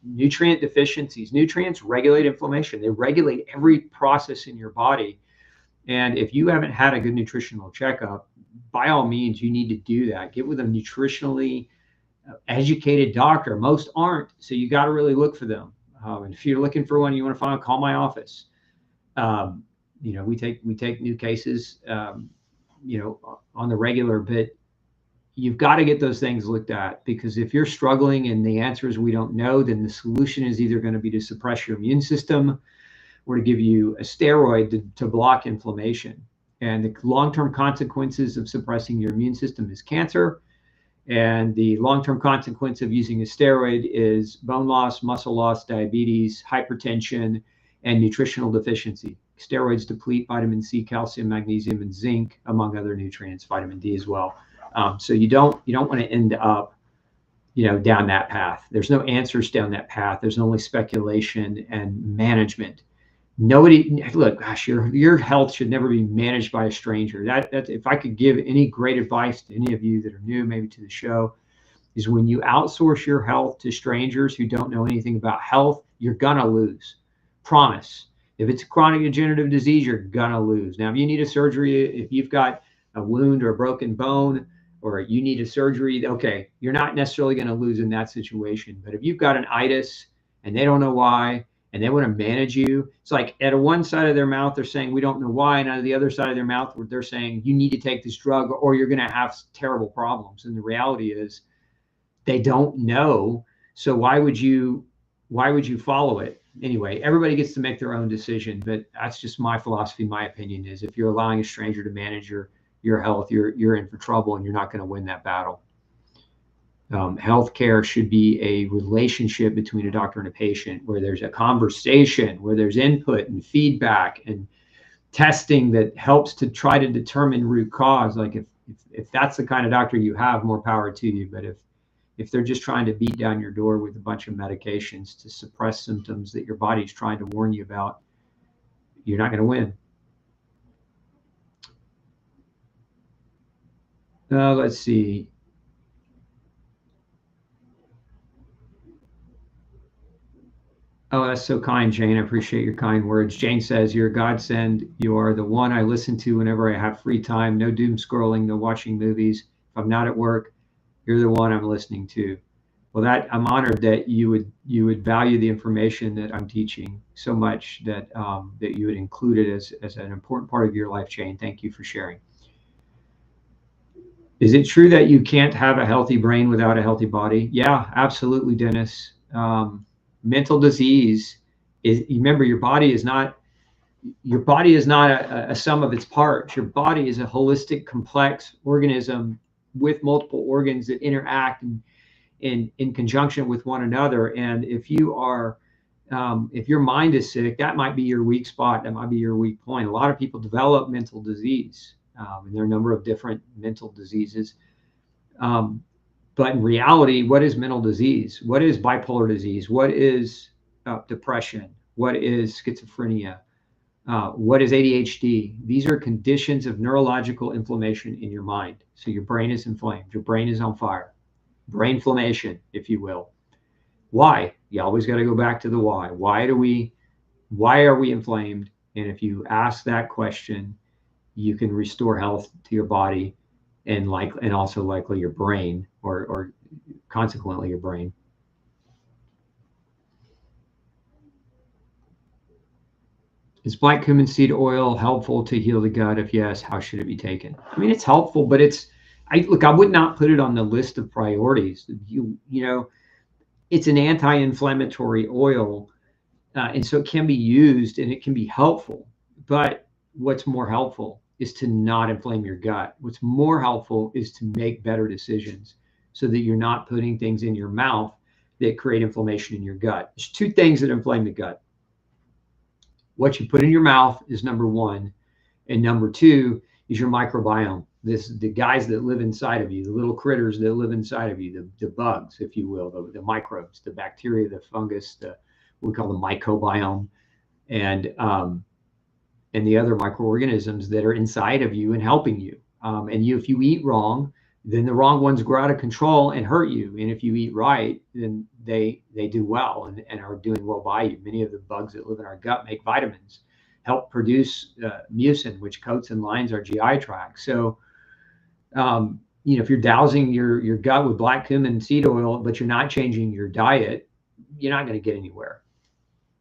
Speaker 1: Nutrient deficiencies. Nutrients regulate inflammation. They regulate every process in your body. And if you haven't had a good nutritional checkup, by all means, you need to do that. Get with a nutritionally educated doctor. Most aren't, so you got to really look for them. And if you're looking for one, you want to find, call my office. We take new cases, on the regular, but you've got to get those things looked at, because if you're struggling and the answer is we don't know, then the solution is either going to be to suppress your immune system or to give you a steroid to block inflammation. And the long-term consequences of suppressing your immune system is cancer. And the long-term consequence of using a steroid is bone loss, muscle loss, diabetes, hypertension, and nutritional deficiency. Steroids deplete vitamin C, calcium, magnesium, and zinc, among other nutrients, vitamin D as well. So you don't want to end up, down that path. There's no answers down that path. There's only speculation and management. Nobody, look, gosh, your health should never be managed by a stranger. That if I could give any great advice to any of you that are new, maybe to the show, is when you outsource your health to strangers who don't know anything about health, you're gonna lose. Promise. If it's a chronic degenerative disease, you're gonna lose. Now, if you need a surgery, if you've got a wound or a broken bone, or you need a surgery, okay, you're not necessarily going to lose in that situation. But if you've got an itis and they don't know why, and they want to manage you, it's like at one side of their mouth, they're saying, we don't know why. And out of the other side of their mouth, they're saying, you need to take this drug or you're going to have terrible problems. And the reality is they don't know. So why would you follow it? Anyway, everybody gets to make their own decision, but that's just my philosophy. My opinion is if you're allowing a stranger to manage your health, you're in for trouble and you're not going to win that battle. Healthcare should be a relationship between a doctor and a patient where there's a conversation, where there's input and feedback and testing that helps to try to determine root cause. Like if that's the kind of doctor you have, more power to you. But if they're just trying to beat down your door with a bunch of medications to suppress symptoms that your body's trying to warn you about, you're not going to win. Let's see. Oh, that's so kind, Jane. I appreciate your kind words. Jane says, you're a godsend. You are the one I listen to whenever I have free time. No doom scrolling, no watching movies. If I'm not at work, you're the one I'm listening to. Well, I'm honored that you would value the information that I'm teaching so much that that you would include it as an important part of your life, Jane. Thank you for sharing. Is it true that you can't have a healthy brain without a healthy body? Yeah, absolutely, Dennis. Mental disease is, remember, your body is not a sum of its parts. Your body is a holistic, complex organism with multiple organs that interact in conjunction with one another. And if your mind is sick, that might be your weak spot. That might be your weak point. A lot of people develop mental disease, and there are a number of different mental diseases. But in reality, what is mental disease? What is bipolar disease? What is depression? What is schizophrenia? What is ADHD? These are conditions of neurological inflammation in your mind. So your brain is inflamed. Your brain is on fire. Brain inflammation, if you will. Why? You always got to go back to the why. Why are we inflamed? And if you ask that question, you can restore health to your body and also likely your brain, or consequently your brain. Is black cumin seed oil helpful to heal the gut? If yes, how should it be taken? I mean, it's helpful, but I would not put it on the list of priorities. It's an anti-inflammatory oil, and so it can be used and it can be helpful. But what's more helpful is to not inflame your gut. What's more helpful is to make better decisions so that you're not putting things in your mouth that create inflammation in your gut. There's two things that inflame the gut. What you put in your mouth is number one, and number two is your microbiome. The guys that live inside of you, the little critters that live inside of you, the bugs, if you will, the microbes, the bacteria, the fungus, what we call the mycobiome, and the other microorganisms that are inside of you and helping you. If you eat wrong, then the wrong ones grow out of control and hurt you. And if you eat right, then they do well and are doing well by you. Many of the bugs that live in our gut make vitamins, help produce mucin, which coats and lines our GI tract. So, if you're dousing your gut with black cumin seed oil, but you're not changing your diet, you're not going to get anywhere.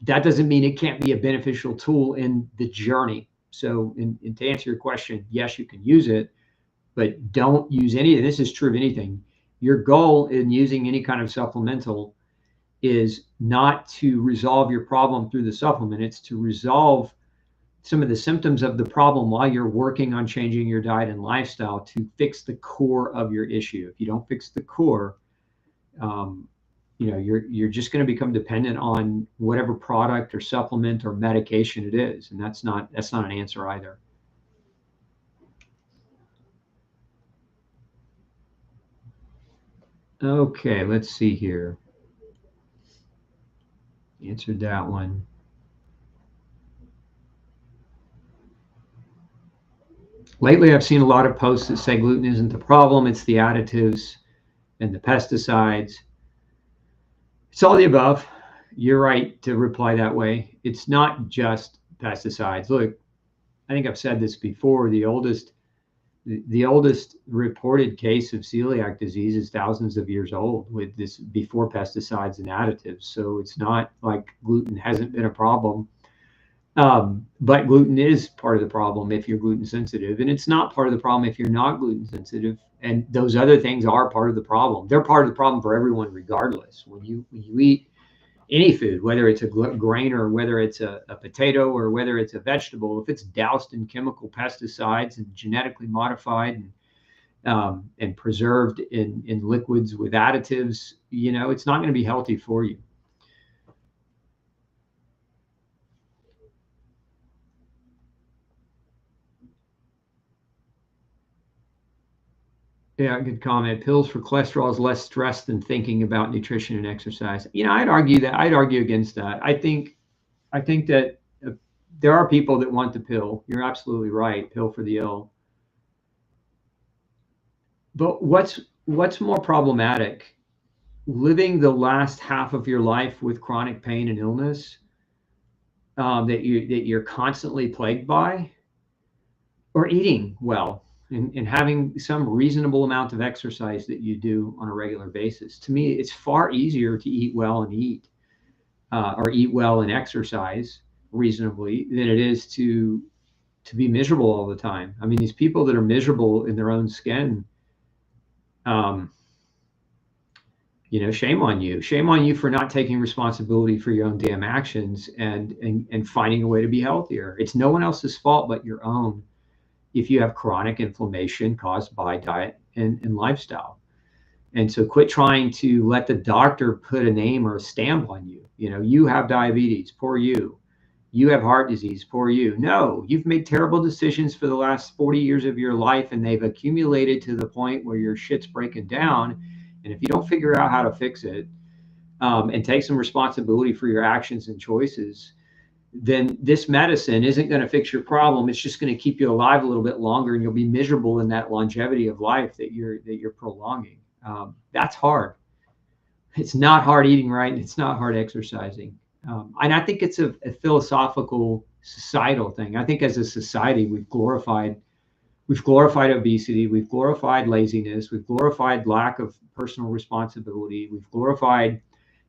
Speaker 1: That doesn't mean it can't be a beneficial tool in the journey. So, to answer your question, yes, you can use it, but don't use any. This is true of anything. Your goal in using any kind of supplemental is not to resolve your problem through the supplement. It's to resolve some of the symptoms of the problem while you're working on changing your diet and lifestyle to fix the core of your issue. If you don't fix the core, you're just going to become dependent on whatever product or supplement or medication it is, and that's not an answer either. Okay, let's see here. Answered that one. Lately, I've seen a lot of posts that say gluten isn't the problem, it's the additives and the pesticides. It's all the above. You're right to reply that way. It's not just pesticides. Look, I think I've said this before. The oldest reported case of celiac disease is thousands of years old with this before pesticides and additives. So it's not like gluten hasn't been a problem. But gluten is part of the problem if you're gluten sensitive, and it's not part of the problem if you're not gluten sensitive. And those other things are part of the problem. They're part of the problem for everyone, regardless. When you eat any food, whether it's a grain or whether it's a potato or whether it's a vegetable, if it's doused in chemical pesticides and genetically modified and preserved in liquids with additives, it's not going to be healthy for you. Yeah, good comment. Pills for cholesterol is less stress than thinking about nutrition and exercise. I'd argue that. I'd argue against that. I think that there are people that want the pill. You're absolutely right. Pill for the ill. But what's more problematic? Living the last half of your life with chronic pain and illness that you're constantly plagued by, or eating well and having some reasonable amount of exercise that you do on a regular basis. To me, it's far easier to eat well and or eat well and exercise reasonably than it is to be miserable all the time. I mean, these people that are miserable in their own skin, um, shame on you. Shame on you for not taking responsibility for your own damn actions and finding a way to be healthier. It's no one else's fault but your own if you have chronic inflammation caused by diet and lifestyle. And so quit trying to let the doctor put a name or a stamp on you. You have diabetes, poor you. You have heart disease, poor you. No, you've made terrible decisions for the last 40 years of your life, and they've accumulated to the point where your shit's breaking down. And if you don't figure out how to fix it and take some responsibility for your actions and choices, then this medicine isn't going to fix your problem. It's just going to keep you alive a little bit longer, and you'll be miserable in that longevity of life that you're prolonging. That's hard. It's not hard eating right, and it's not hard exercising. And I think it's a philosophical, societal thing. I think as a society, we've glorified obesity, we've glorified laziness, we've glorified lack of personal responsibility, we've glorified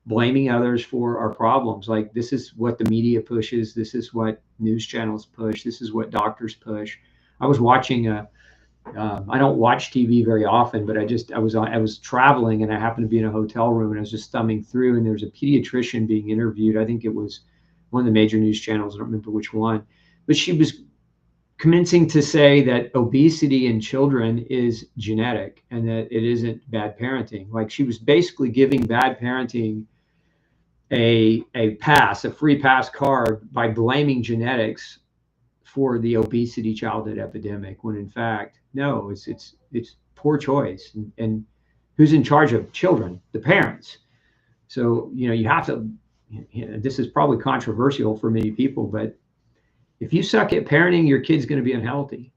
Speaker 1: blaming others for our problems. Like, this is what the media pushes, this is what news channels push, this is what doctors push. I was watching I don't watch TV very often, but I was traveling, and I happened to be in a hotel room, and I was just thumbing through, and there was a pediatrician being interviewed. I think it was one of the major news channels. I don't remember which one, but she was commencing to say that obesity in children is genetic and that it isn't bad parenting. Like, she was basically giving bad parenting a free pass card by blaming genetics for the obesity childhood epidemic, when in fact, no, it's poor choice. And who's in charge of children? The parents. So, you have to, this is probably controversial for many people, but if you suck at parenting, your kid's going to be unhealthy.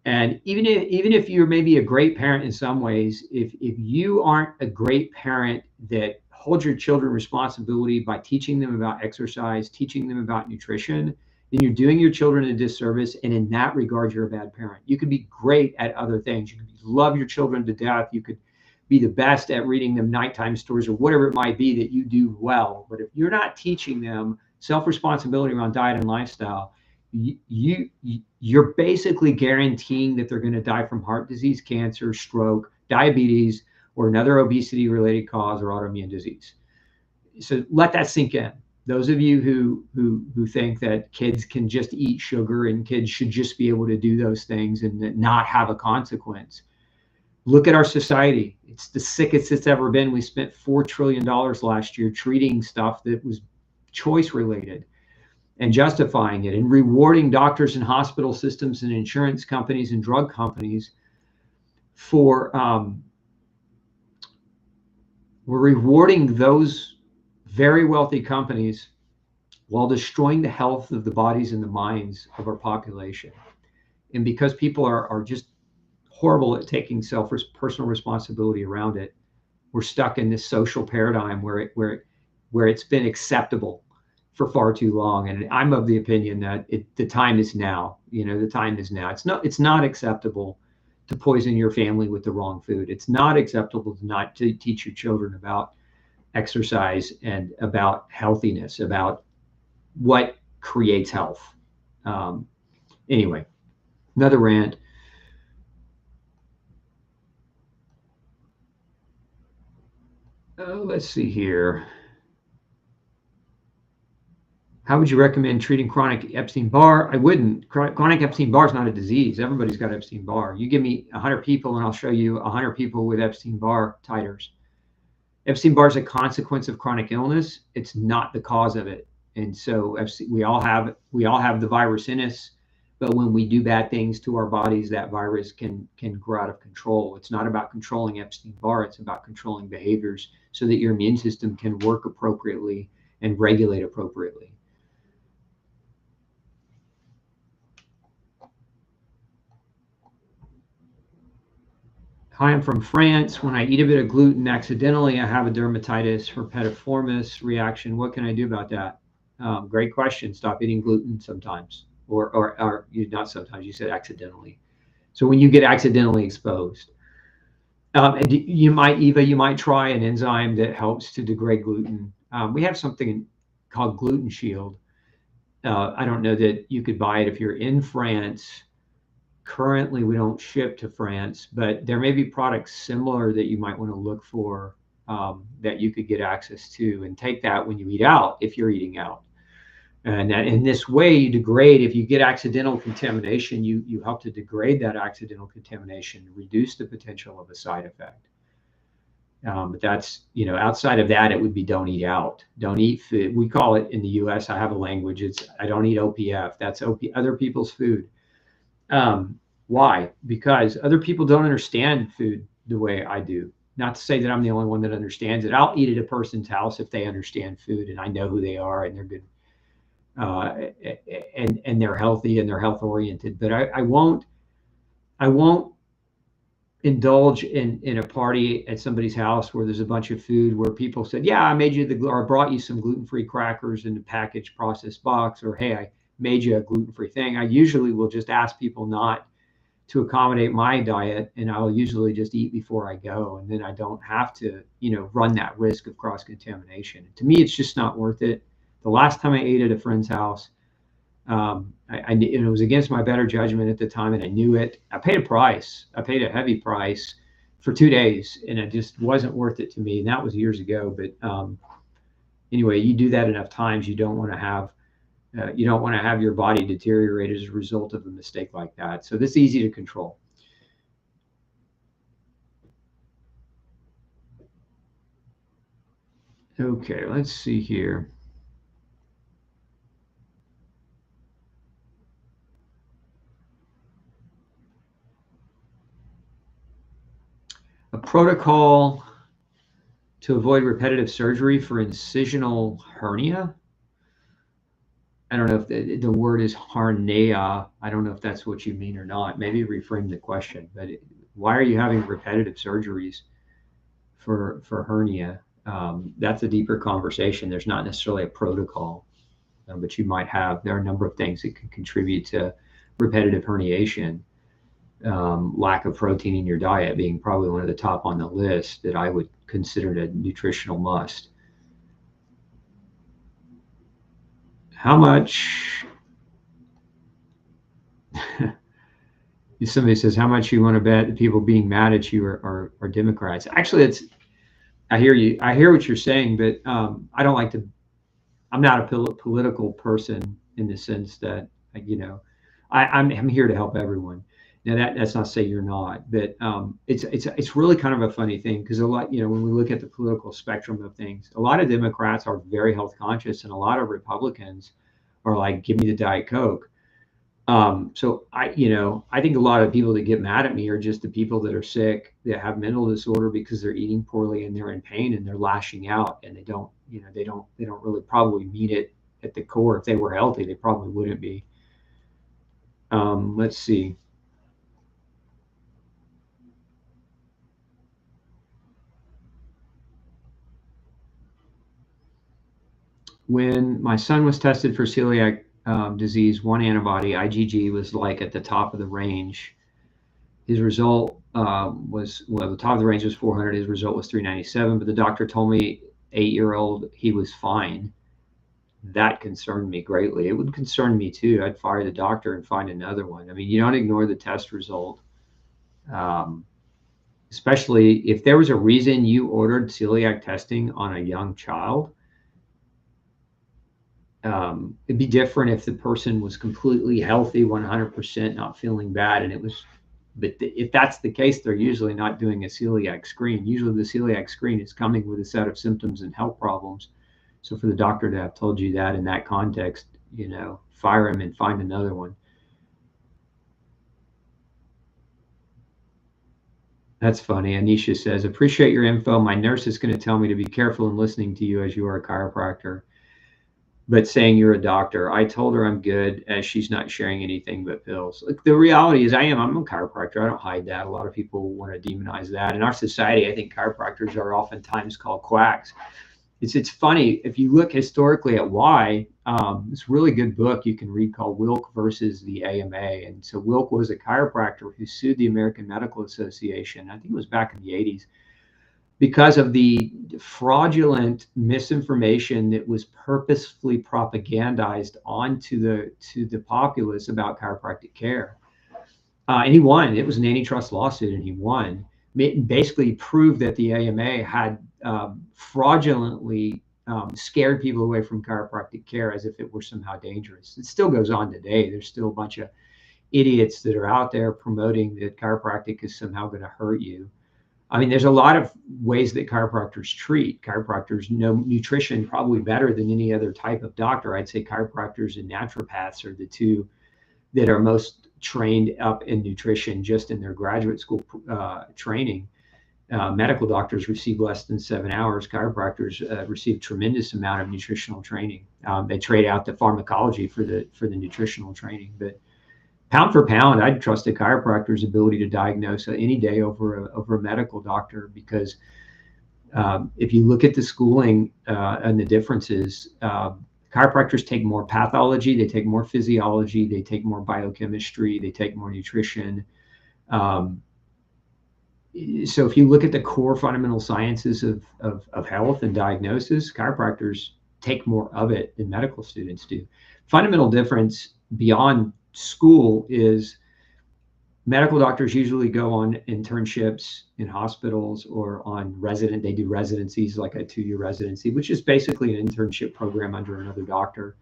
Speaker 1: And even if you're maybe a great parent in some ways, if you aren't a great parent that holds your children responsibility by teaching them about exercise, teaching them about nutrition, then you're doing your children a disservice. And in that regard, you're a bad parent. You could be great at other things. You could love your children to death. You could be the best at reading them nighttime stories or whatever it might be that you do well. But if you're not teaching them self-responsibility around diet and lifestyle, you're basically guaranteeing that they're going to die from heart disease, cancer, stroke, diabetes, or another obesity-related cause or autoimmune disease. So let that sink in. Those of you who think that kids can just eat sugar and kids should just be able to do those things and not have a consequence, look at our society. It's the sickest it's ever been. We spent $4 trillion last year treating stuff that was choice-related and justifying it and rewarding doctors and hospital systems and insurance companies and drug companies for we're rewarding those very wealthy companies while destroying the health of the bodies and the minds of our population. And because people are just horrible at taking personal responsibility around it, we're stuck in this social paradigm where it's been acceptable for far too long. And I'm of the opinion that the time is now. The time is now. It's not acceptable to poison your family with the wrong food. It's not acceptable to teach your children about exercise and about healthiness, about what creates health. Anyway, another rant. Let's see here. How would you recommend treating chronic Epstein-Barr? I wouldn't. Chronic Epstein-Barr is not a disease. Everybody's got Epstein-Barr. You give me 100 people and I'll show you 100 people with Epstein-Barr titers. Epstein-Barr is a consequence of chronic illness. It's not the cause of it. And so we all have the virus in us, but when we do bad things to our bodies, that virus can grow out of control. It's not about controlling Epstein-Barr. It's about controlling behaviors so that your immune system can work appropriately and regulate appropriately. Hi, I'm from France. When I eat a bit of gluten accidentally, I have a dermatitis herpetiformis reaction. What can I do about that? Great question. Stop eating gluten sometimes, or you not sometimes. You said accidentally. So when you get accidentally exposed, you might try an enzyme that helps to degrade gluten. We have something called Gluten Shield. I don't know that you could buy it if you're in France. Currently, we don't ship to France, but there may be products similar that you might want to look for that you could get access to, and take that when you eat out, if you're eating out. And that in this way, you degrade. If you get accidental contamination, you help to degrade that accidental contamination, reduce the potential of a side effect. But that's, outside of that, it would be don't eat out. Don't eat food. We call it in the US, I have a language, it's I don't eat OPF. That's other people's food. Why? Because other people don't understand food the way I do. Not to say that I'm the only one that understands it. I'll eat at a person's house if they understand food and I know who they are and they're good, and they're healthy and they're health oriented. But I won't indulge in a party at somebody's house where there's a bunch of food where people said, yeah, I made you or I brought you some gluten-free crackers in a packaged processed box, or hey, I made you a gluten-free thing. I usually will just ask people not to accommodate my diet, and I'll usually just eat before I go, and then I don't have to, run that risk of cross-contamination. To me, it's just not worth it. The last time I ate at a friend's house, it was against my better judgment at the time, and I knew it. I paid a price. I paid a heavy price for 2 days, and it just wasn't worth it to me. And that was years ago. But anyway, you do that enough times, you don't want to have your body deteriorate as a result of a mistake like that. So this is easy to control. Okay, let's see here. A protocol to avoid repetitive surgery for incisional hernia. I don't know if the word is hernia. I don't know if that's what you mean or not. Maybe reframe the question. But why are you having repetitive surgeries for hernia? That's a deeper conversation. There's not necessarily a protocol, but there are a number of things that can contribute to repetitive herniation. Lack of protein in your diet being probably one of the top on the list that I would consider a nutritional must. How much? Somebody says, how much you want to bet that people being mad at you are Democrats? Actually, I hear you. I hear what you're saying, but I don't like to. I'm not a political person in the sense that I'm here to help everyone. Now that's not to say you're not, but it's really kind of a funny thing, because a lot, when we look at the political spectrum of things, a lot of Democrats are very health conscious, and a lot of Republicans are like, give me the Diet Coke. So I think a lot of people that get mad at me are just the people that are sick, that have mental disorder because they're eating poorly and they're in pain and they're lashing out, and they don't really probably mean it at the core. If they were healthy, they probably wouldn't be. Let's see. when my son was tested for celiac disease, one antibody, IgG, was like at the top of the range. His result was, well, the top of the range was 400. His result was 397, but the doctor told me 8-year-old, he was fine. That concerned me greatly. It would concern me too. I'd fire the doctor and find another one. I mean, you don't ignore the test result, especially if there was a reason you ordered celiac testing on a young child. It'd be different if the person was completely healthy, 100%, not feeling bad, and it was. But if that's the case, they're usually not doing a celiac screen. Usually the celiac screen is coming with a set of symptoms and health problems. So for the doctor to have told you that in that context, you know, fire him and find another one. That's funny. Anisha says, appreciate your info. My nurse is going to tell me to be careful in listening to you as you are a chiropractor, but saying you're a doctor. I told her I'm good, as she's not sharing anything but pills. Look, the reality is I'm a chiropractor. I don't hide that. A lot of people want to demonize that. In our society, I think chiropractors are oftentimes called quacks. It's funny, if you look historically at why, it's a really good book you can read called Wilk versus the AMA. And so Wilk was a chiropractor who sued the American Medical Association. I think it was back in the 80s, because of the fraudulent misinformation that was purposefully propagandized onto the populace about chiropractic care. And he won. It was an antitrust lawsuit, and he won. It basically proved that the AMA had fraudulently scared people away from chiropractic care as if it were somehow dangerous. It still goes on today. There's still a bunch of idiots that are out there promoting that chiropractic is somehow going to hurt you. I mean, there's a lot of ways that chiropractors treat. Chiropractors know nutrition probably better than any other type of doctor. I'd say chiropractors and naturopaths are the two that are most trained up in nutrition just in their graduate school training. Medical doctors receive less than 7 hours. Chiropractors receive tremendous amount of nutritional training. They trade out the pharmacology for the nutritional training. But pound for pound, I'd trust a chiropractor's ability to diagnose any day over a medical doctor, because if you look at the schooling and the differences, chiropractors take more pathology, they take more physiology, they take more biochemistry, they take more nutrition. So if you look at the core fundamental sciences of health and diagnosis, chiropractors take more of it than medical students do. Fundamental difference beyond school is medical doctors usually go on internships in hospitals or they do residencies, like a 2-year residency, which is basically an internship program under another doctor.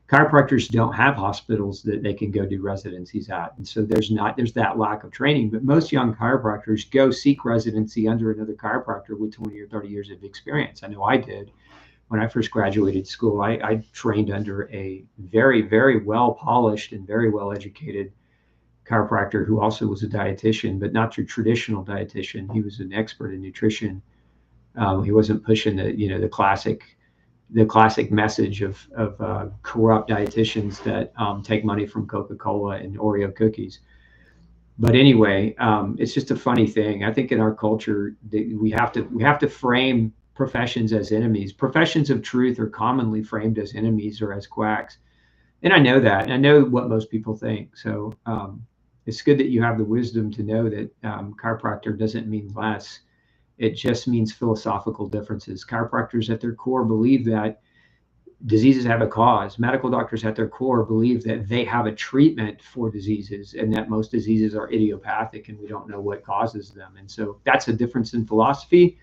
Speaker 1: Chiropractors don't have hospitals that they can go do residencies at. And so there's that lack of training, but most young chiropractors go seek residency under another chiropractor with 20 or 30 years of experience. I know I did. When I first graduated school, I trained under a very, very well polished and very well educated chiropractor who also was a dietitian, but not your traditional dietitian. He was an expert in nutrition. He wasn't pushing the classic message of corrupt dietitians that take money from Coca-Cola and Oreo cookies. But anyway, it's just a funny thing. I think in our culture we have to frame professions as enemies. Professions of truth are commonly framed as enemies or as quacks. And I know that, and I know what most people think. So it's good that you have the wisdom to know that chiropractor doesn't mean less. It just means philosophical differences. Chiropractors at their core believe that diseases have a cause. Medical doctors at their core believe that they have a treatment for diseases, and that most diseases are idiopathic and we don't know what causes them. And so that's a difference in philosophy.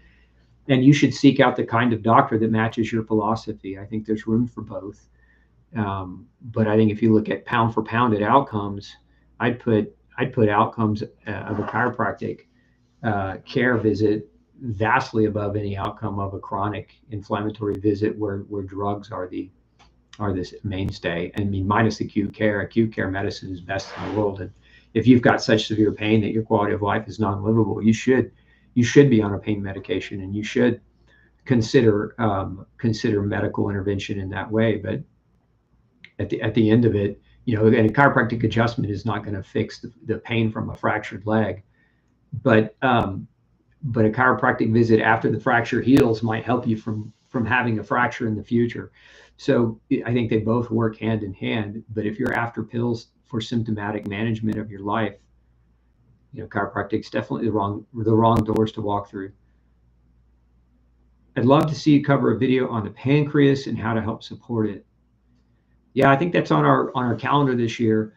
Speaker 1: And you should seek out the kind of doctor that matches your philosophy. I think there's room for both. But I think if you look at pound for pound at outcomes, I'd put outcomes of a chiropractic care visit vastly above any outcome of a chronic inflammatory visit where drugs are this mainstay. I mean, minus acute care medicine is best in the world. And if you've got such severe pain that your quality of life is non-livable, you should be on a pain medication, and you should consider medical intervention in that way. But at the end of it, and a chiropractic adjustment is not going to fix the pain from a fractured leg, but a chiropractic visit after the fracture heals might help you from having a fracture in the future. So I think they both work hand in hand. But if you're after pills for symptomatic management of your life, chiropractic's definitely the wrong doors to walk through. I'd love to see you cover a video on the pancreas and how to help support it. Yeah, I think that's on our calendar this year.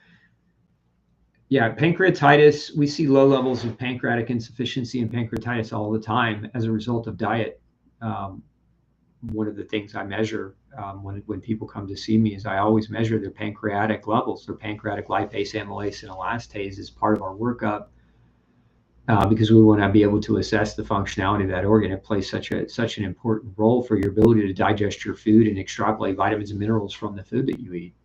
Speaker 1: Yeah, pancreatitis, we see low levels of pancreatic insufficiency and pancreatitis all the time as a result of diet. One of the things I measure when people come to see me is I always measure their pancreatic levels, their pancreatic lipase, amylase, and elastase as part of our workup, because we want to be able to assess the functionality of that organ. It plays such an important role for your ability to digest your food and extrapolate vitamins and minerals from the food that you eat.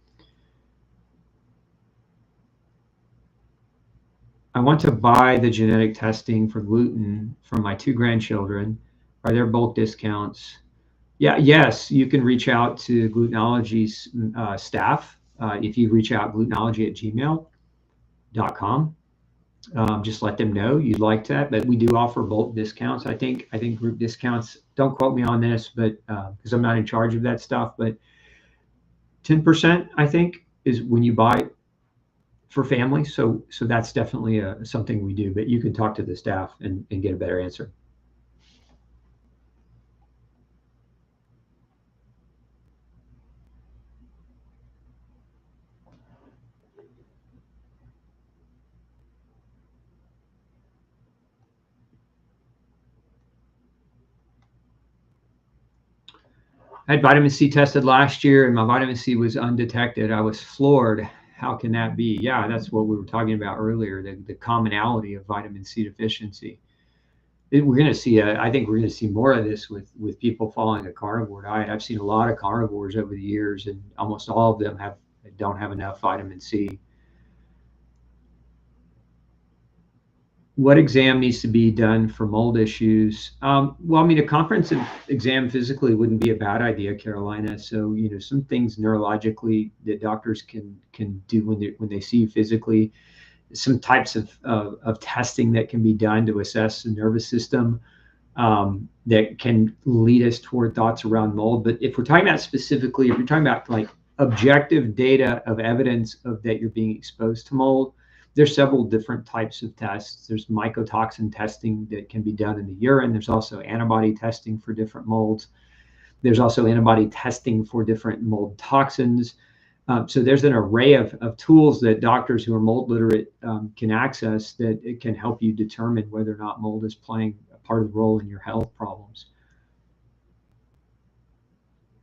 Speaker 1: I want to buy the genetic testing for gluten from my 2 grandchildren. Are there bulk discounts? Yeah, yes, you can reach out to Glutenology's staff. If you reach out glutenology@gmail.com, just let them know you'd like that. But we do offer bulk discounts. I think group discounts. Don't quote me on this, but because I'm not in charge of that stuff. But 10%, I think, is when you buy for families. So that's definitely something we do. But you can talk to the staff and get a better answer. I had vitamin C tested last year and my vitamin C was undetected. I was floored. How can that be? Yeah, that's what we were talking about earlier, the commonality of vitamin C deficiency. We're going to see, I think we're going to see more of this with people following a carnivore diet. I've seen a lot of carnivores over the years, and almost all of them don't have enough vitamin C. What exam needs to be done for mold issues? Well, I mean, a comprehensive exam physically wouldn't be a bad idea, Carolina. So, some things neurologically that doctors can do when they see you physically, some types of testing that can be done to assess the nervous system that can lead us toward thoughts around mold. But if we're talking about specifically, if you're talking about like objective data of evidence of that you're being exposed to mold, there's several different types of tests. There's mycotoxin testing that can be done in the urine. There's also antibody testing for different molds. There's also antibody testing for different mold toxins. So there's an array of tools that doctors who are mold literate can access that it can help you determine whether or not mold is playing a part of the role in your health problems.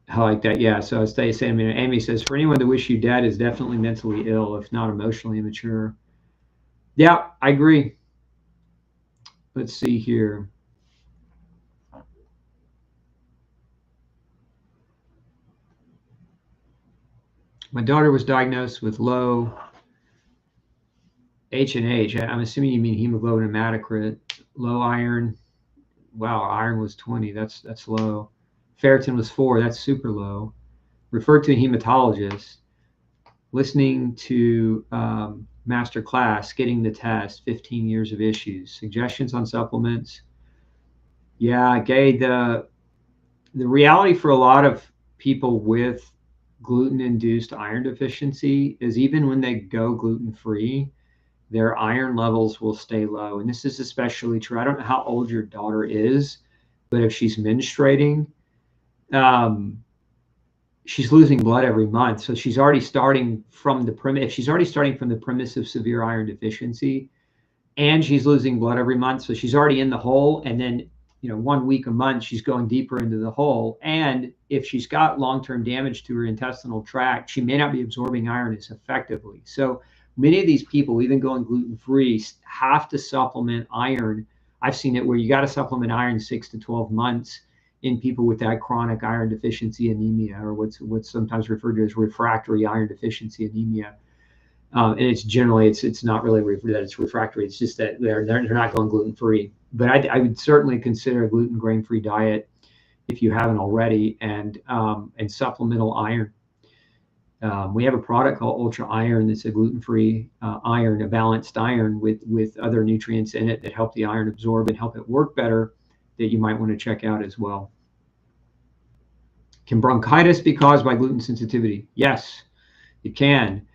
Speaker 1: I like that. Yeah. So as they say, I mean, Amy says, for anyone to wish you dead is definitely mentally ill, if not emotionally immature. Yeah, I agree. Let's see here. My daughter was diagnosed with low H&H. I'm assuming you mean hemoglobin hematocrit, low iron. Wow, iron was 20. That's low. Ferritin was 4. That's super low. Referred to a hematologist. Listening to master class, getting the test, 15 years of issues. Suggestions on supplements. Yeah, Gay, the reality for a lot of people with gluten-induced iron deficiency is even when they go gluten-free, their iron levels will stay low. And this is especially true. I don't know how old your daughter is, but if she's menstruating, she's losing blood every month. So she's already starting from the premise. If she's already starting from the premise of severe iron deficiency, and she's losing blood every month, so she's already in the hole. And then 1 week a month, she's going deeper into the hole. And if she's got long-term damage to her intestinal tract, she may not be absorbing iron as effectively. So many of these people, even going gluten-free, have to supplement iron. I've seen it where you got to supplement iron 6 to 12 months in people with that chronic iron deficiency anemia, or what's sometimes referred to as refractory iron deficiency anemia. And it's generally, it's not really that it's refractory. It's just that they're not going gluten-free. But I would certainly consider a gluten grain-free diet if you haven't already, and supplemental iron. We have a product called Ultra Iron that's a gluten-free iron, a balanced iron with other nutrients in it that help the iron absorb and help it work better, that you might want to check out as well. Can bronchitis be caused by gluten sensitivity? Yes, it can.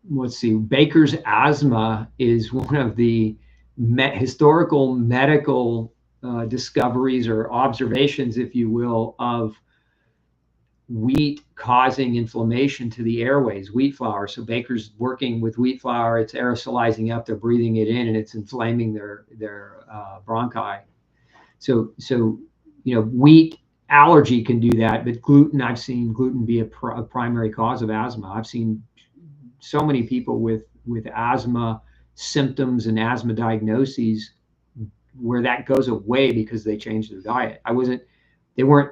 Speaker 1: Let's see, Baker's asthma is one of the historical medical discoveries or observations, if you will, of wheat causing inflammation to the airways, wheat flour. So Baker's working with wheat flour, it's aerosolizing up, they're breathing it in, and it's inflaming their bronchi. So wheat allergy can do that, but gluten, I've seen gluten be a primary cause of asthma. I've seen so many people with asthma symptoms and asthma diagnoses where that goes away because they changed their diet. They weren't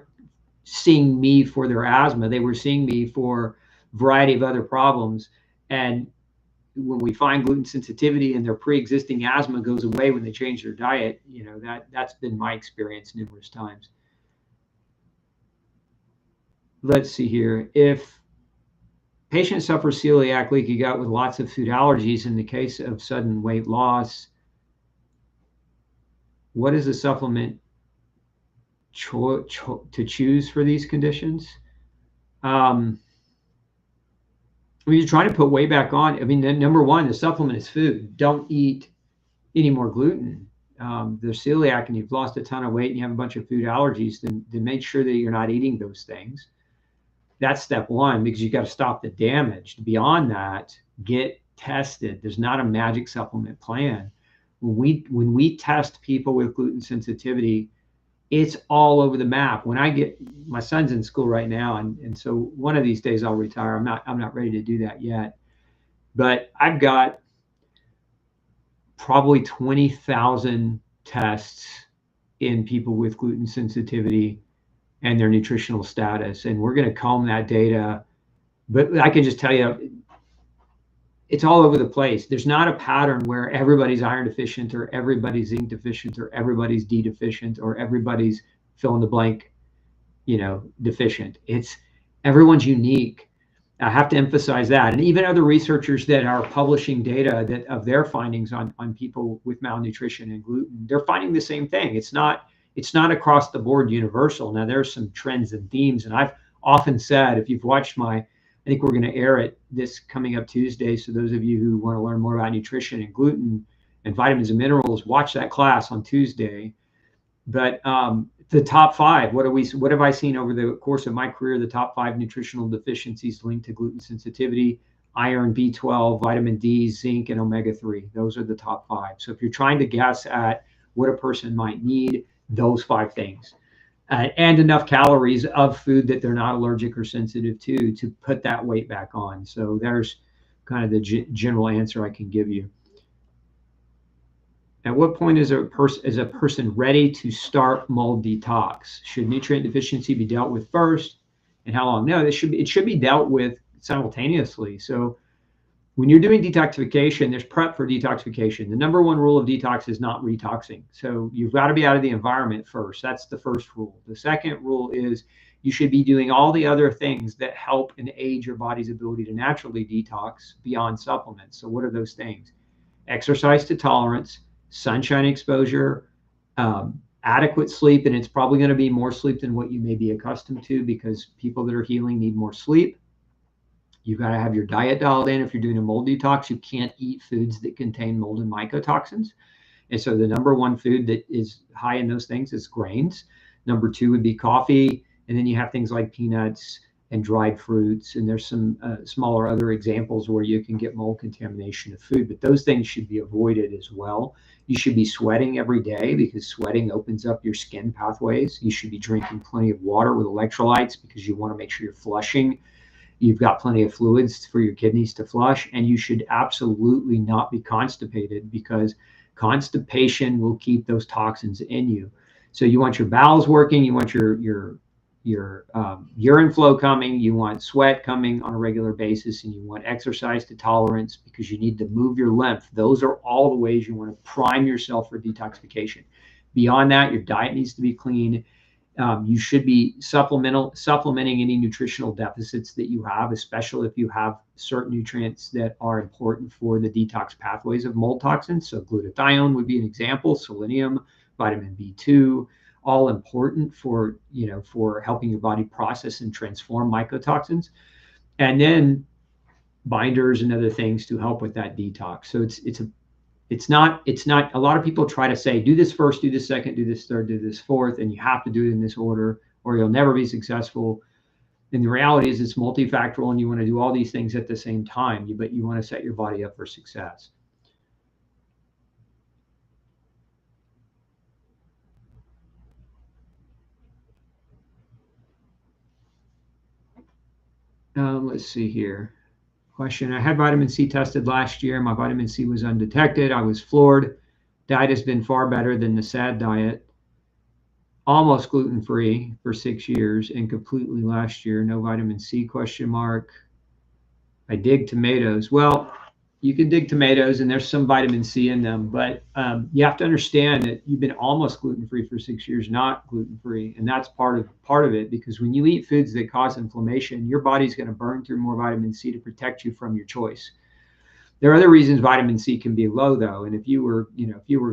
Speaker 1: seeing me for their asthma. They were seeing me for a variety of other problems. And when we find gluten sensitivity and their pre-existing asthma goes away when they change their diet, that's been my experience numerous times. Let's see here. If patient suffers celiac, leaky gut with lots of food allergies, in the case of sudden weight loss, what is the supplement to choose for these conditions? When you're trying to put weight back on, I mean, number one, the supplement is food. Don't eat any more gluten. There's celiac and you've lost a ton of weight and you have a bunch of food allergies, then make sure that you're not eating those things. That's step one, because you got to stop the damage. Beyond that, get tested. There's not a magic supplement plan. When we test people with gluten sensitivity, it's all over the map. When my son's in school right now, and so one of these days I'll retire. I'm not ready to do that yet, but I've got probably 20,000 tests in people with gluten sensitivity and their nutritional status, and we're going to comb that data. But I can just tell you, it's all over the place. There's not a pattern where everybody's iron deficient or everybody's zinc deficient or everybody's D deficient or everybody's fill in the blank, deficient. Everyone's unique. I have to emphasize that. And even other researchers that are publishing data of their findings on people with malnutrition and gluten, they're finding the same thing. It's not across the board universal. Now there's some trends and themes, and I've often said, if you've watched I think we're going to air it this coming up Tuesday. So those of you who want to learn more about nutrition and gluten and vitamins and minerals, watch that class on Tuesday. But the top 5, what have I seen over the course of my career? The top 5 nutritional deficiencies linked to gluten sensitivity: iron, B12, vitamin D, zinc, and omega-3. Those are the top 5. So if you're trying to guess at what a person might need, those 5 things. And enough calories of food that they're not allergic or sensitive to put that weight back on. So there's kind of the general answer I can give you. At what point is a person ready to start mold detox? Should nutrient deficiency be dealt with first, and how long? No, it should be dealt with simultaneously. So when you're doing detoxification, there's prep for detoxification. The number one rule of detox is not retoxing. So you've got to be out of the environment first. That's the first rule. The second rule is you should be doing all the other things that help and aid your body's ability to naturally detox beyond supplements. So what are those things? Exercise to tolerance, sunshine exposure, adequate sleep, and it's probably going to be more sleep than what you may be accustomed to, because people that are healing need more sleep. You've got to have your diet dialed in. If you're doing a mold detox, you can't eat foods that contain mold and mycotoxins. And so the number one food that is high in those things is grains. Number 2 would be coffee. And then you have things like peanuts and dried fruits. And there's some smaller other examples where you can get mold contamination of food, but those things should be avoided as well. You should be sweating every day, because sweating opens up your skin pathways. You should be drinking plenty of water with electrolytes, because you want to make sure you're flushing. You've got plenty of fluids for your kidneys to flush, and you should absolutely not be constipated, because constipation will keep those toxins in you. So you want your bowels working, you want your urine flow coming, you want sweat coming on a regular basis, and you want exercise to tolerance, because you need to move your lymph. Those are all the ways you want to prime yourself for detoxification. Beyond that, your diet needs to be clean. You should be supplementing any nutritional deficits that you have, especially if you have certain nutrients that are important for the detox pathways of mold toxins. So glutathione would be an example, selenium, vitamin B2, all important for, for helping your body process and transform mycotoxins. And then binders and other things to help with that detox. So it's not a lot of people try to say, do this first, do this second, do this third, do this fourth, and you have to do it in this order or you'll never be successful. And the reality is it's multifactorial and you want to do all these things at the same time, but you want to set your body up for success. Let's see here. Question. I had vitamin C tested last year. My vitamin C was undetected. I was floored. Diet has been far better than the SAD diet. Almost gluten-free for 6 years and completely last year. No vitamin C, question mark. I dig tomatoes. Well, you can dig tomatoes and there's some vitamin C in them, but you have to understand that you've been almost gluten-free for 6 years, not gluten-free. And that's part of it, because when you eat foods that cause inflammation, your body's going to burn through more vitamin C to protect you from your choice. There are other reasons vitamin C can be low, though. And if you were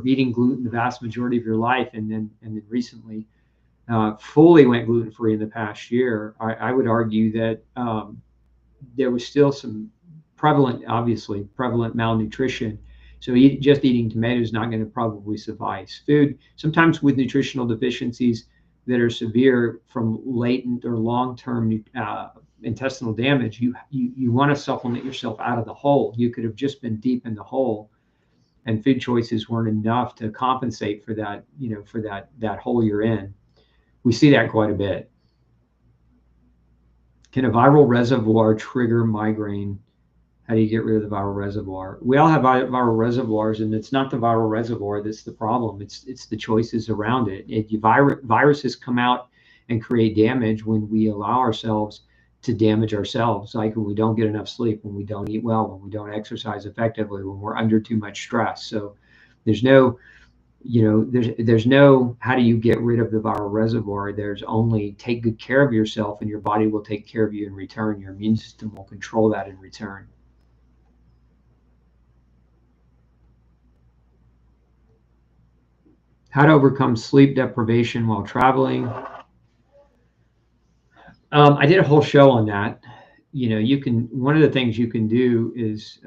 Speaker 1: eating gluten the vast majority of your life and then recently fully went gluten-free in the past year, I would argue that there was still some prevalent malnutrition. So just eating tomatoes is not going to probably suffice. Food, sometimes with nutritional deficiencies that are severe from latent or long-term intestinal damage, you want to supplement yourself out of the hole. You could have just been deep in the hole, and food choices weren't enough to compensate for that, for that hole you're in. We see that quite a bit. Can a viral reservoir trigger migraine? How do you get rid of the viral reservoir? We all have viral reservoirs, and it's not the viral reservoir that's the problem. It's the choices around it. Viruses come out and create damage when we allow ourselves to damage ourselves, like when we don't get enough sleep, when we don't eat well, when we don't exercise effectively, when we're under too much stress. So there's no there's no how do you get rid of the viral reservoir. There's only take good care of yourself and your body will take care of you in return. Your immune system will control that in return. How to overcome sleep deprivation while traveling. I did a whole show on that. One of the things you can do is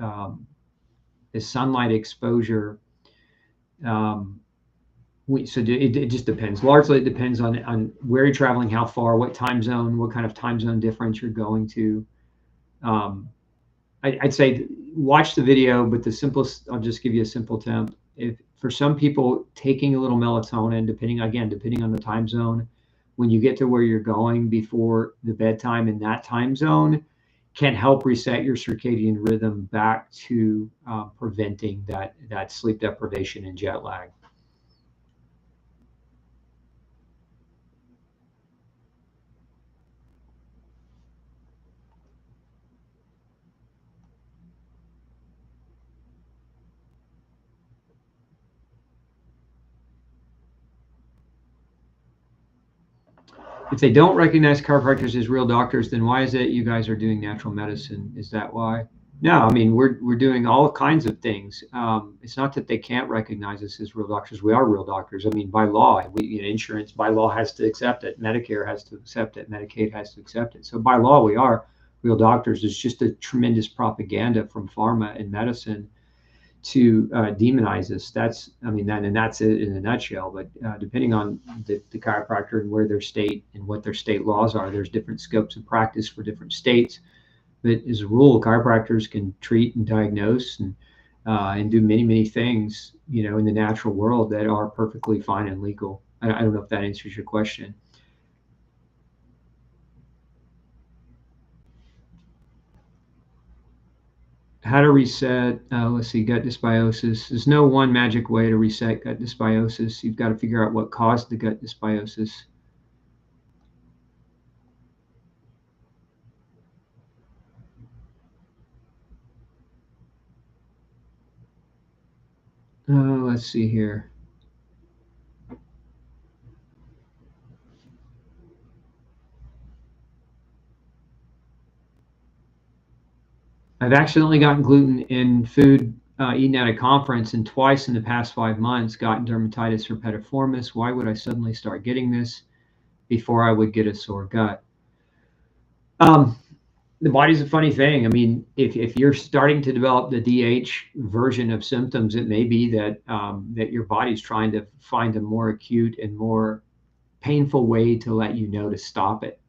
Speaker 1: sunlight exposure. It just depends. Largely, it depends on where you're traveling, how far, what time zone, what kind of time zone difference you're going to. I'd say watch the video, but I'll just give you a simple tip. If for some people, taking a little melatonin, depending on the time zone, when you get to where you're going before the bedtime in that time zone, can help reset your circadian rhythm back to preventing that sleep deprivation and jet lag. If they don't recognize chiropractors as real doctors, then why is it you guys are doing natural medicine? Is that why? No, I mean, we're doing all kinds of things. It's not that they can't recognize us as real doctors. We are real doctors. I mean, by law, insurance by law has to accept it. Medicare has to accept it. Medicaid has to accept it. So by law, we are real doctors. It's just a tremendous propaganda from pharma and medicine to demonize us. That's it in a nutshell. But depending on the chiropractor and where their state and what their state laws are, there's different scopes of practice for different states. But as a rule, chiropractors can treat and diagnose and do many things, in the natural world that are perfectly fine and legal. I don't know if that answers your question. How to reset, let's see, gut dysbiosis. There's no one magic way to reset gut dysbiosis. You've got to figure out what caused the gut dysbiosis. Let's see here. I've accidentally gotten gluten in food eaten at a conference and twice in the past 5 months gotten dermatitis herpetiformis. Why would I suddenly start getting this before I would get a sore gut? The body's a funny thing. I mean, if you're starting to develop the DH version of symptoms, it may be that that your body's trying to find a more acute and more painful way to let you know to stop it.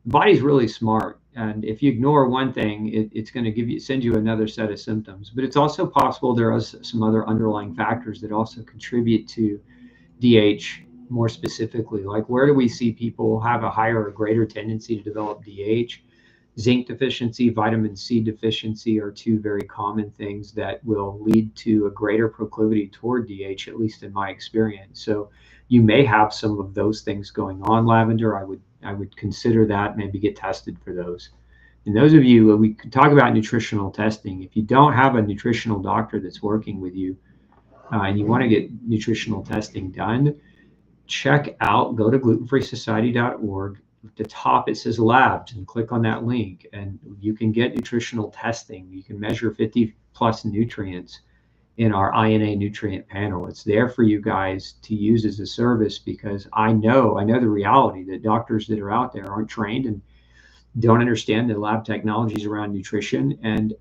Speaker 1: The body's really smart, and if you ignore one thing, it's going to send you another set of symptoms. But it's also possible there are some other underlying factors that also contribute to DH more specifically. Like, where do we see people have a higher or greater tendency to develop DH? Zinc deficiency, vitamin C deficiency are two very common things that will lead to a greater proclivity toward DH, at least in my experience. So you may have some of those things going on, Lavender. I would consider that, maybe get tested for those. And those of you, we could talk about nutritional testing. If you don't have a nutritional doctor that's working with you and you want to get nutritional testing done, go to glutenfreesociety.org. At the top, it says labs, and click on that link, and you can get nutritional testing. You can measure 50 plus nutrients in our INA nutrient panel. It's there for you guys to use as a service, because I know the reality that doctors that are out there aren't trained and don't understand the lab technologies around nutrition. And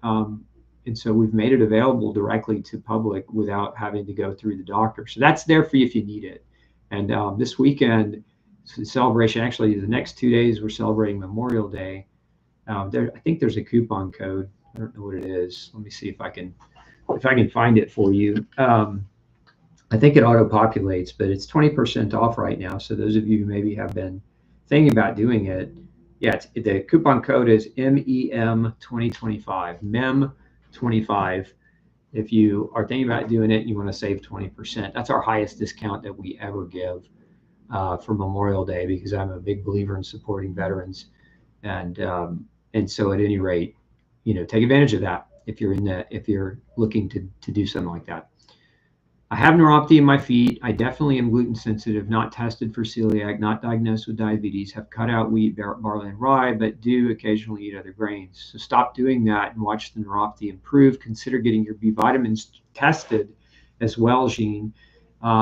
Speaker 1: so we've made it available directly to public without having to go through the doctor. So that's there for you if you need it. And this weekend, celebration, actually the next 2 days, we're celebrating Memorial Day. I think there's a coupon code. I don't know what it is. Let me see if I can find it for you. I think it auto-populates, but it's 20% off right now. So those of you who maybe have been thinking about doing it, yeah, the coupon code is MEM2025, MEM25. If you are thinking about doing it and you want to save 20%, that's our highest discount that we ever give for Memorial Day, because I'm a big believer in supporting veterans. And so at any rate, take advantage of that if you're looking to do something like that. I have neuropathy in my feet. I definitely am gluten sensitive, not tested for celiac, not diagnosed with diabetes, have cut out wheat, barley, and rye, but do occasionally eat other grains. So stop doing that and watch the neuropathy improve. Consider getting your B vitamins tested as well, Jean,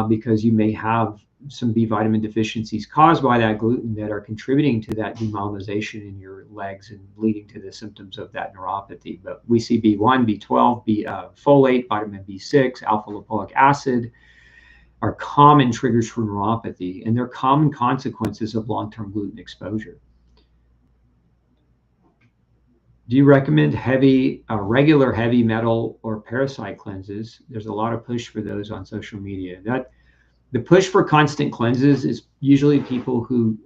Speaker 1: because you may have some B vitamin deficiencies caused by that gluten that are contributing to that demyelinization in your legs and leading to the symptoms of that neuropathy. But we see B1, B12, folate, vitamin B6, alpha lipoic acid are common triggers for neuropathy, and they're common consequences of long-term gluten exposure. Do you recommend regular heavy metal or parasite cleanses? There's a lot of push for those on social media. The push for constant cleanses is usually people who,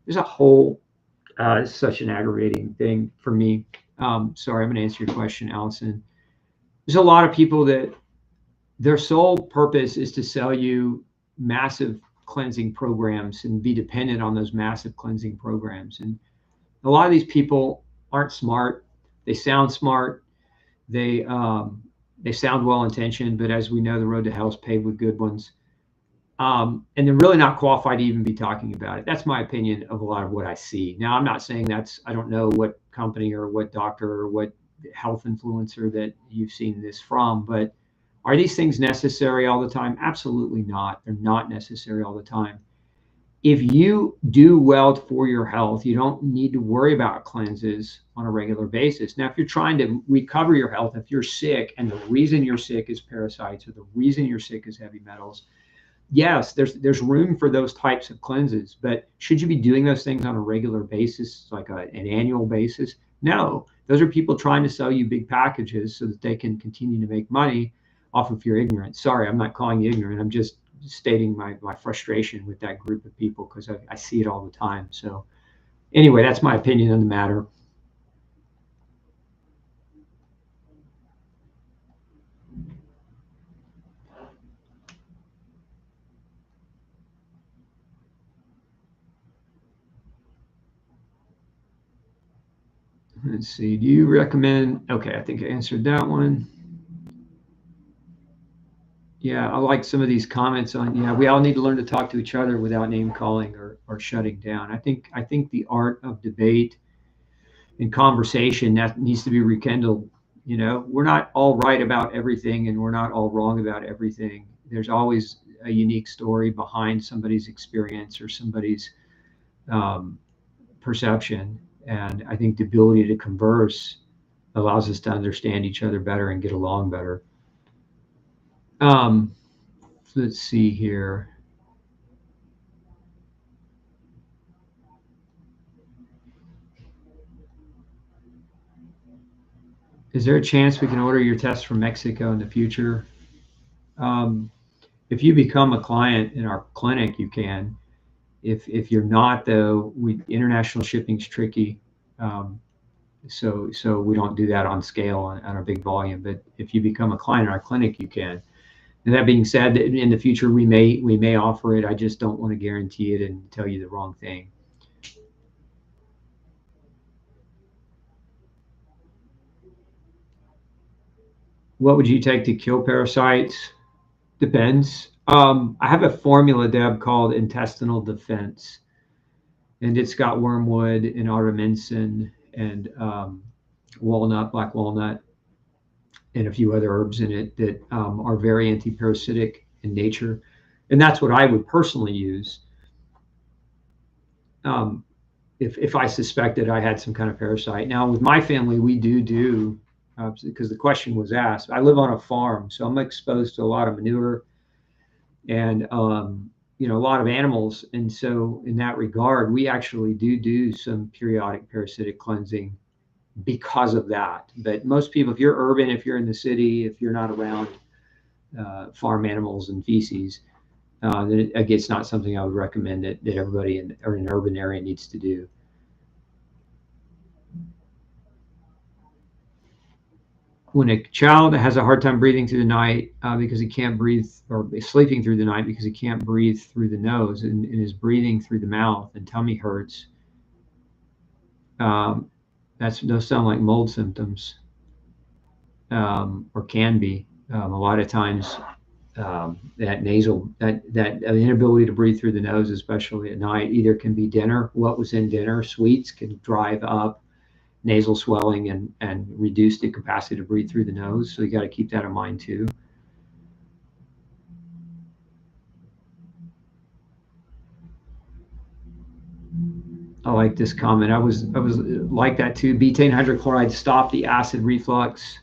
Speaker 1: there's a whole, it's such an aggravating thing for me. Sorry, I'm going to answer your question, Allison. There's a lot of people that their sole purpose is to sell you massive cleansing programs and be dependent on those massive cleansing programs. And a lot of these people aren't smart. They sound smart. They sound well-intentioned, but as we know, the road to hell is paved with good ones. And they're really not qualified to even be talking about it. That's my opinion of a lot of what I see. Now, I'm not saying I don't know what company or what doctor or what health influencer that you've seen this from, but are these things necessary all the time? Absolutely not. They're not necessary all the time. If you do well for your health, you don't need to worry about cleanses on a regular basis. Now, if you're trying to recover your health, if you're sick and the reason you're sick is parasites or the reason you're sick is heavy metals, yes, there's room for those types of cleanses. But should you be doing those things on a regular basis, like an annual basis? No. Those are people trying to sell you big packages so that they can continue to make money off of your ignorance. Sorry, I'm not calling you ignorant. I'm just stating my frustration with that group of people, because I see it all the time. So anyway, that's my opinion on the matter. Let's see, do you recommend, okay, I think I answered that one. Yeah, I like some of these comments on, we all need to learn to talk to each other without name calling or shutting down. I think the art of debate and conversation that needs to be rekindled You know, we're not all right about everything, and we're not all wrong about everything. There's always a unique story behind somebody's experience or somebody's um, perception. And I think the ability to converse allows us to understand each other better and get along better. Um, let's see here. Is there a chance we can order your test from Mexico in the future? Um, if you become a client in our clinic, you can. If you're not, though, international shipping's tricky. Um, so we don't do that on scale on a big volume. But if you become a client in our clinic, you can. And that being said, in the future we may offer it. I just don't want to guarantee it and tell you the wrong thing. What would you take to kill parasites? Depends. I have a formula, Deb, called Intestinal Defense, and it's got wormwood and artemisinin and walnut, black walnut, and a few other herbs in it that are very anti-parasitic in nature. And that's what I would personally use um, if I suspected I had some kind of parasite. Now, with my family, we do because the question was asked. I live on a farm, so I'm exposed to a lot of manure and a lot of animals. And so, in that regard, we actually do some periodic parasitic cleansing because of that. But most people, if you're urban, if you're in the city, if you're not around farm animals and feces, then again, it's not something I would recommend that everybody in an urban area needs to do. When a child has a hard time breathing through the night because he can't breathe, or sleeping through the night because he can't breathe through the nose and is breathing through the mouth and tummy hurts, um, those sound like mold symptoms, or can be. A lot of times, that inability to breathe through the nose, especially at night, either can be dinner. What was in dinner? Sweets can drive up nasal swelling and reduce the capacity to breathe through the nose. So you got to keep that in mind too. I like this comment. I was like that too. Betaine hydrochloride stopped the acid reflux.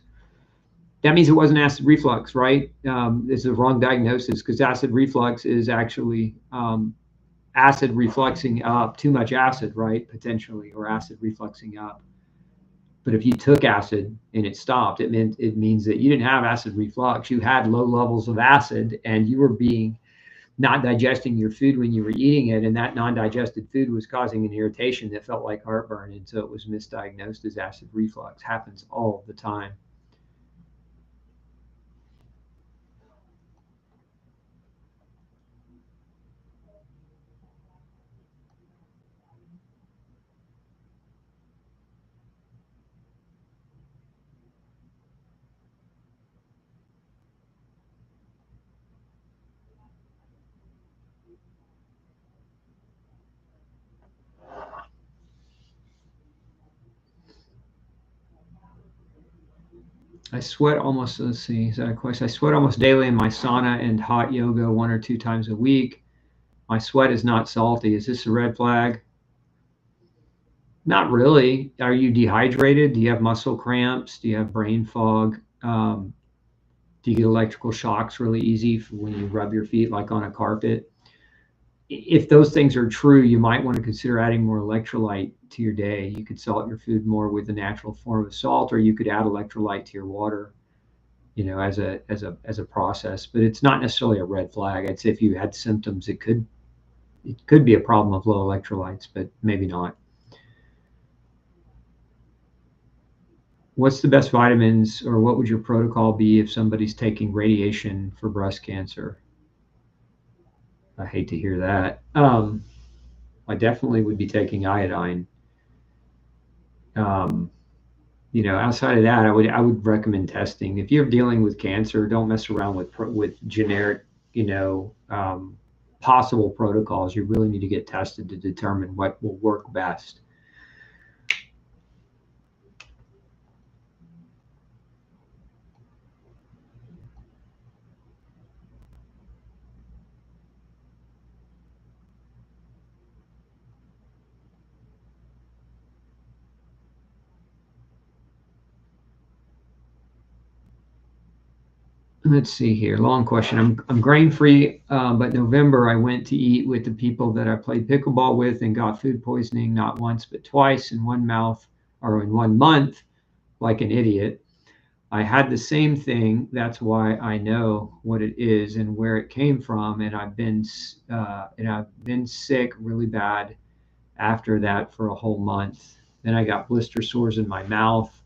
Speaker 1: That means it wasn't acid reflux, right? It's a wrong diagnosis because acid reflux is actually acid refluxing up, too much acid, right? Potentially, or acid refluxing up. But if you took acid and it stopped, it means that you didn't have acid reflux. You had low levels of acid, and you were being not digesting your food when you were eating it, and that non-digested food was causing an irritation that felt like heartburn, and so it was misdiagnosed as acid reflux. Happens all the time. I sweat almost. Let's see. Is that a question? I sweat almost daily in my sauna and hot yoga 1 or 2 times a week. My sweat is not salty. Is this a red flag? Not really. Are you dehydrated? Do you have muscle cramps? Do you have brain fog? Do you get electrical shocks really easy when you rub your feet like on a carpet? If those things are true, you might want to consider adding more electrolyte to your day. You could salt your food more with a natural form of salt, or you could add electrolyte to your water, as a process. But it's not necessarily a red flag. I'd say if you had symptoms, it could be a problem of low electrolytes, but maybe not. What's the best vitamins, or what would your protocol be if somebody's taking radiation for breast cancer? I hate to hear that. I definitely would be taking iodine. Um, Outside of that, I would recommend testing. If you're dealing with cancer, don't mess around with generic, possible protocols. You really need to get tested to determine what will work best. Let's see here. Long question. I'm grain free, but November I went to eat with the people that I played pickleball with and got food poisoning not once but twice in one mouth or in 1 month, like an idiot. I had the same thing. That's why I know what it is and where it came from. And I've been sick really bad after that for a whole month. Then I got blister sores in my mouth.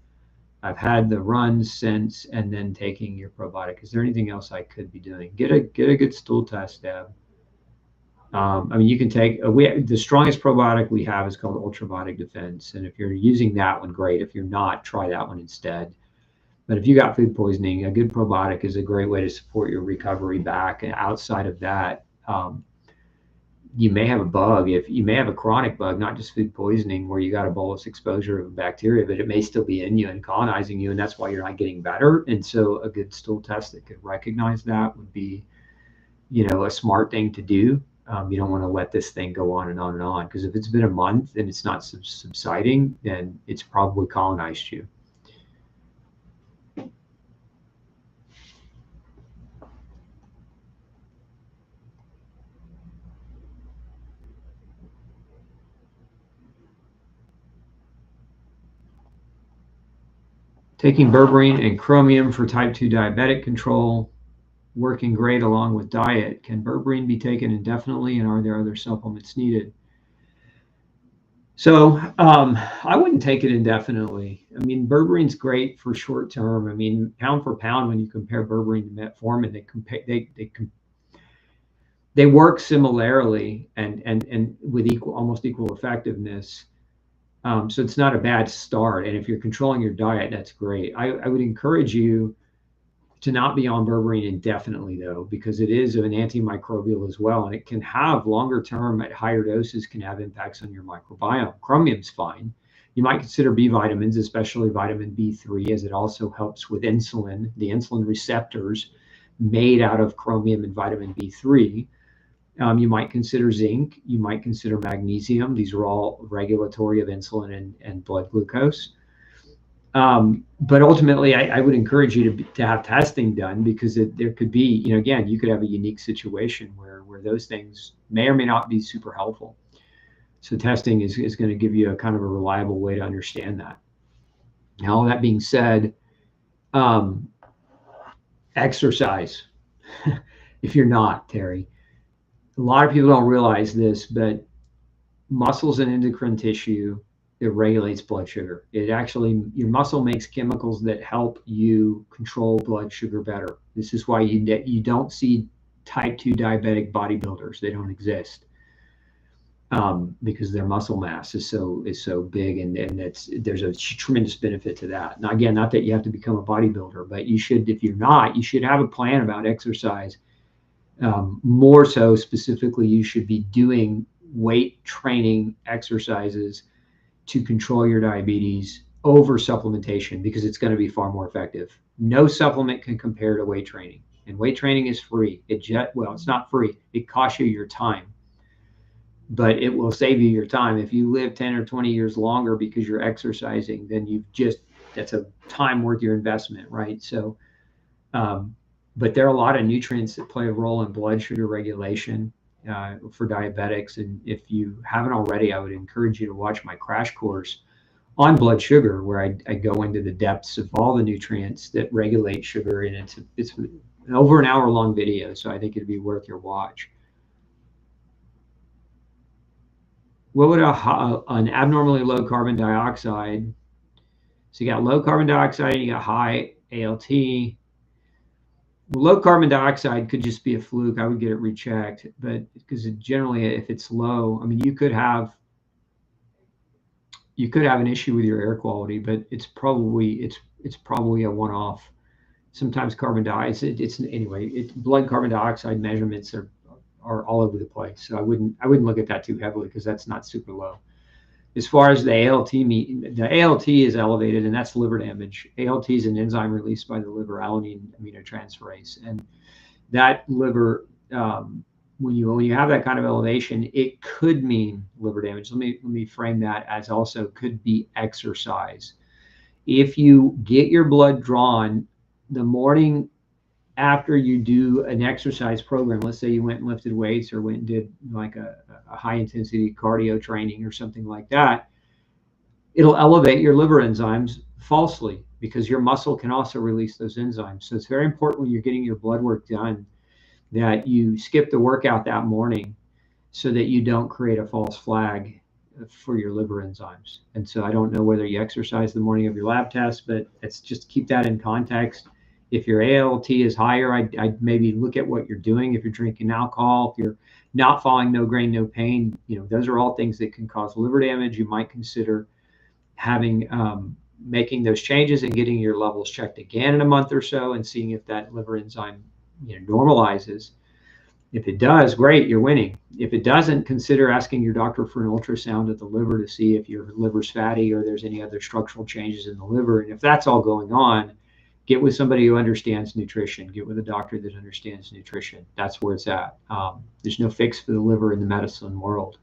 Speaker 1: I've had the runs since, and then taking your probiotic. Is there anything else I could be doing? Get a good stool test, Deb. I mean, you can take the strongest probiotic we have is called Ultraviotic Defense, and if you're using that one, great. If you're not, try that one instead. But if you got food poisoning, a good probiotic is a great way to support your recovery back. And outside of that, you may have a bug. If you may have a chronic bug, not just food poisoning where you got a bolus exposure of bacteria, but it may still be in you and colonizing you, and that's why you're not getting better. And so a good stool test that could recognize that would be, a smart thing to do. You don't want to let this thing go on and on and on, because if it's been a month and it's not subsiding, then it's probably colonized you. Taking berberine and chromium for type 2 diabetic control, working great along with diet. Can berberine be taken indefinitely, and are there other supplements needed? So I wouldn't take it indefinitely. I mean, berberine's great for short term. I mean, pound for pound, when you compare berberine to metformin, they work similarly and with almost equal effectiveness. So it's not a bad start. And if you're controlling your diet, that's great. I would encourage you to not be on berberine indefinitely, though, because it is an antimicrobial as well. And it can have longer term at higher doses, can have impacts on your microbiome. Chromium's fine. You might consider B vitamins, especially vitamin B3, as it also helps with insulin, the insulin receptors made out of chromium and vitamin B3. You might consider zinc. You might consider magnesium. These are all regulatory of insulin and blood glucose. But ultimately, I would encourage you to have testing done, because there could be, again, you could have a unique situation where those things may or may not be super helpful. So testing is going to give you a kind of a reliable way to understand that. Now, all that being said, exercise. If you're not, Terry, a lot of people don't realize this, but muscles and endocrine tissue, it regulates blood sugar. Your muscle makes chemicals that help you control blood sugar better. This is why you don't see type 2 diabetic bodybuilders. They don't exist, because their muscle mass is so big, and there's a tremendous benefit to that. Now, again, not that you have to become a bodybuilder, but you should, if you're not, you should have a plan about exercise. More so specifically, you should be doing weight training exercises to control your diabetes over supplementation, because it's going to be far more effective. No supplement can compare to weight training, and weight training is free. It's not free. It costs you your time, but it will save you your time. If you live 10 or 20 years longer because you're exercising, then that's a time worth your investment, right? So, but there are a lot of nutrients that play a role in blood sugar regulation for diabetics. And if you haven't already, I would encourage you to watch my crash course on blood sugar, where I go into the depths of all the nutrients that regulate sugar. And it's an over an hour long video. So I think it'd be worth your watch. What would an abnormally low carbon dioxide? So you got low carbon dioxide and you got high ALT. Low carbon dioxide could just be a fluke. I would get it rechecked, but because generally, if it's low, I mean, you could have an issue with your air quality, but it's probably a one-off. Sometimes carbon dioxide, blood carbon dioxide measurements are all over the place. So I wouldn't look at that too heavily, because that's not super low. As far as the ALT, the ALT is elevated, and that's liver damage. ALT is an enzyme released by the liver, alanine aminotransferase, and that liver, when you have that kind of elevation, it could mean liver damage. Let me frame that as also could be exercise. If you get your blood drawn the morning after you do an exercise program, let's say you went and lifted weights or went and did like a high intensity cardio training or something like that, it'll elevate your liver enzymes falsely because your muscle can also release those enzymes. So it's very important when you're getting your blood work done that you skip the workout that morning so that you don't create a false flag for your liver enzymes. And so I don't know whether you exercise the morning of your lab test, but it's just keep that in context. If your ALT is higher, I'd maybe look at what you're doing. If you're drinking alcohol, if you're not following no grain, no pain, those are all things that can cause liver damage. You might consider having making those changes and getting your levels checked again in a month or so and seeing if that liver enzyme normalizes. If it does, great, you're winning. If it doesn't, consider asking your doctor for an ultrasound of the liver to see if your liver's fatty or there's any other structural changes in the liver. And if that's all going on, get with somebody who understands nutrition. Get with a doctor that understands nutrition. That's where it's at. There's no fix for the liver in the medicine world.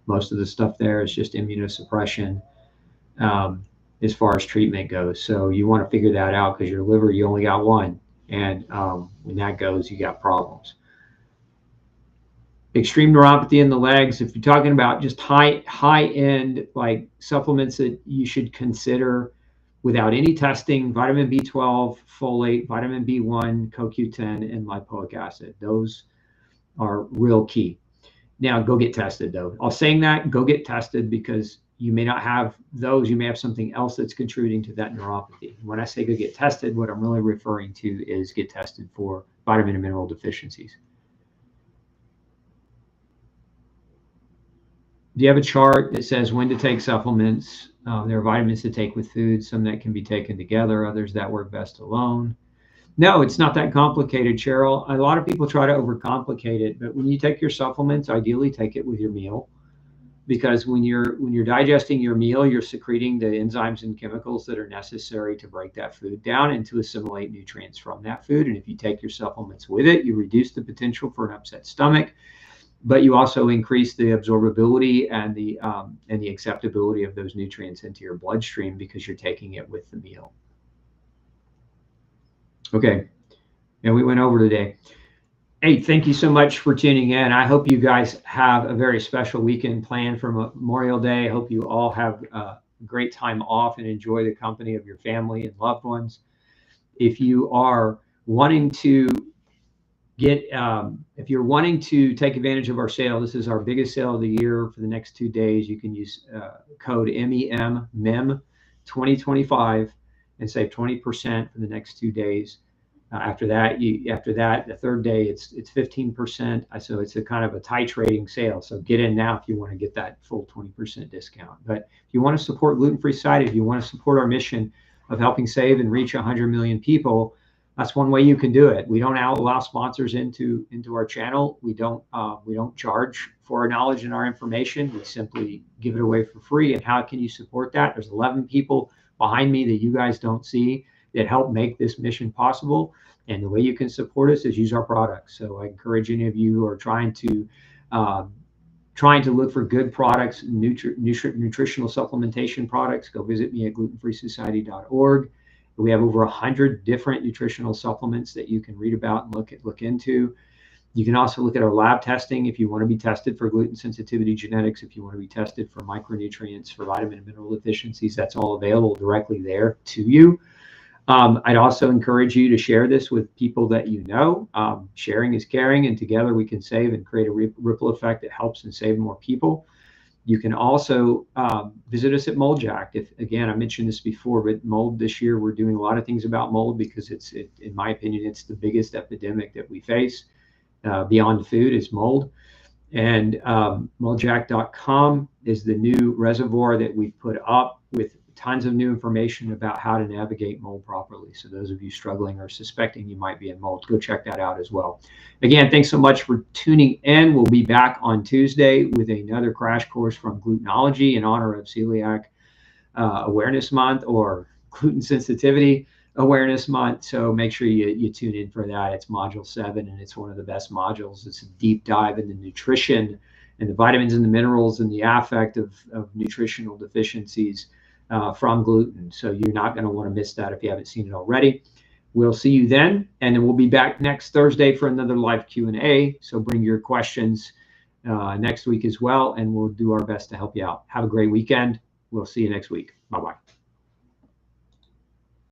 Speaker 1: Most of the stuff there is just immunosuppression as far as treatment goes. So you want to figure that out because your liver, you only got one. And when that goes, you got problems. Extreme neuropathy in the legs. If you're talking about just high end like supplements that you should consider without any testing, vitamin B12, folate, vitamin B1, CoQ10, and lipoic acid. Those are real key. Now go get tested though. I'll saying that, go get tested because you may not have those, you may have something else that's contributing to that neuropathy. When I say go get tested, what I'm really referring to is get tested for vitamin and mineral deficiencies. Do you have a chart that says when to take supplements? There are vitamins to take with food, some that can be taken together, others that work best alone. No, it's not that complicated, Cheryl. A lot of people try to overcomplicate it, but when you take your supplements, ideally take it with your meal, because when you're digesting your meal, you're secreting the enzymes and chemicals that are necessary to break that food down and to assimilate nutrients from that food. And if you take your supplements with it, you reduce the potential for an upset stomach, but you also increase the absorbability and the acceptability of those nutrients into your bloodstream because you're taking it with the meal. Okay, and we went over today. Hey, thank you so much for tuning in. I hope you guys have a very special weekend planned for Memorial Day. I hope you all have a great time off and enjoy the company of your family and loved ones. If you are wanting to if you're wanting to take advantage of our sale, this is our biggest sale of the year for the next 2 days. You can use code MEM 2025 and save 20% for the next 2 days. After that, the third day, it's 15%. So it's a kind of a titrating sale. So get in now if you want to get that full 20% discount. But if you want to support Gluten-Free Society, if you want to support our mission of helping save and reach 100 million people, that's one way you can do it. We don't allow sponsors into our channel. We don't charge for our knowledge and our information. We simply give it away for free. And how can you support that? There's 11 people behind me that you guys don't see that help make this mission possible. And the way you can support us is use our products. So I encourage any of you who are trying to look for good products, nutritional supplementation products, go visit me at glutenfreesociety.org. We have over 100 different nutritional supplements that you can read about and look into. You can also look at our lab testing if you want to be tested for gluten sensitivity genetics, if you want to be tested for micronutrients, for vitamin and mineral deficiencies. That's all available directly there to you. I'd also encourage you to share this with people that you know. Sharing is caring, and together we can save and create a ripple effect that helps and save more people. You can also visit us at Mold Jack. Again, I mentioned this before, but mold this year, we're doing a lot of things about mold because in my opinion, it's the biggest epidemic that we face beyond food is mold. And moldjack.com is the new reservoir that we've put up with tons of new information about how to navigate mold properly. So those of you struggling or suspecting you might be in mold, go check that out as well. Again, thanks so much for tuning in. We'll be back on Tuesday with another crash course from Glutenology in honor of Celiac Awareness Month or Gluten Sensitivity Awareness Month. So make sure you tune in for that. It's module 7, and it's one of the best modules. It's a deep dive into nutrition and the vitamins and the minerals and the affect of nutritional deficiencies from gluten. So you're not going to want to miss that if you haven't seen it already. We'll see you then, and then we'll be back next Thursday for another live Q&A. So bring your questions next week as well, and we'll do our best to help you out. Have a great weekend. We'll see you next week. Bye-bye.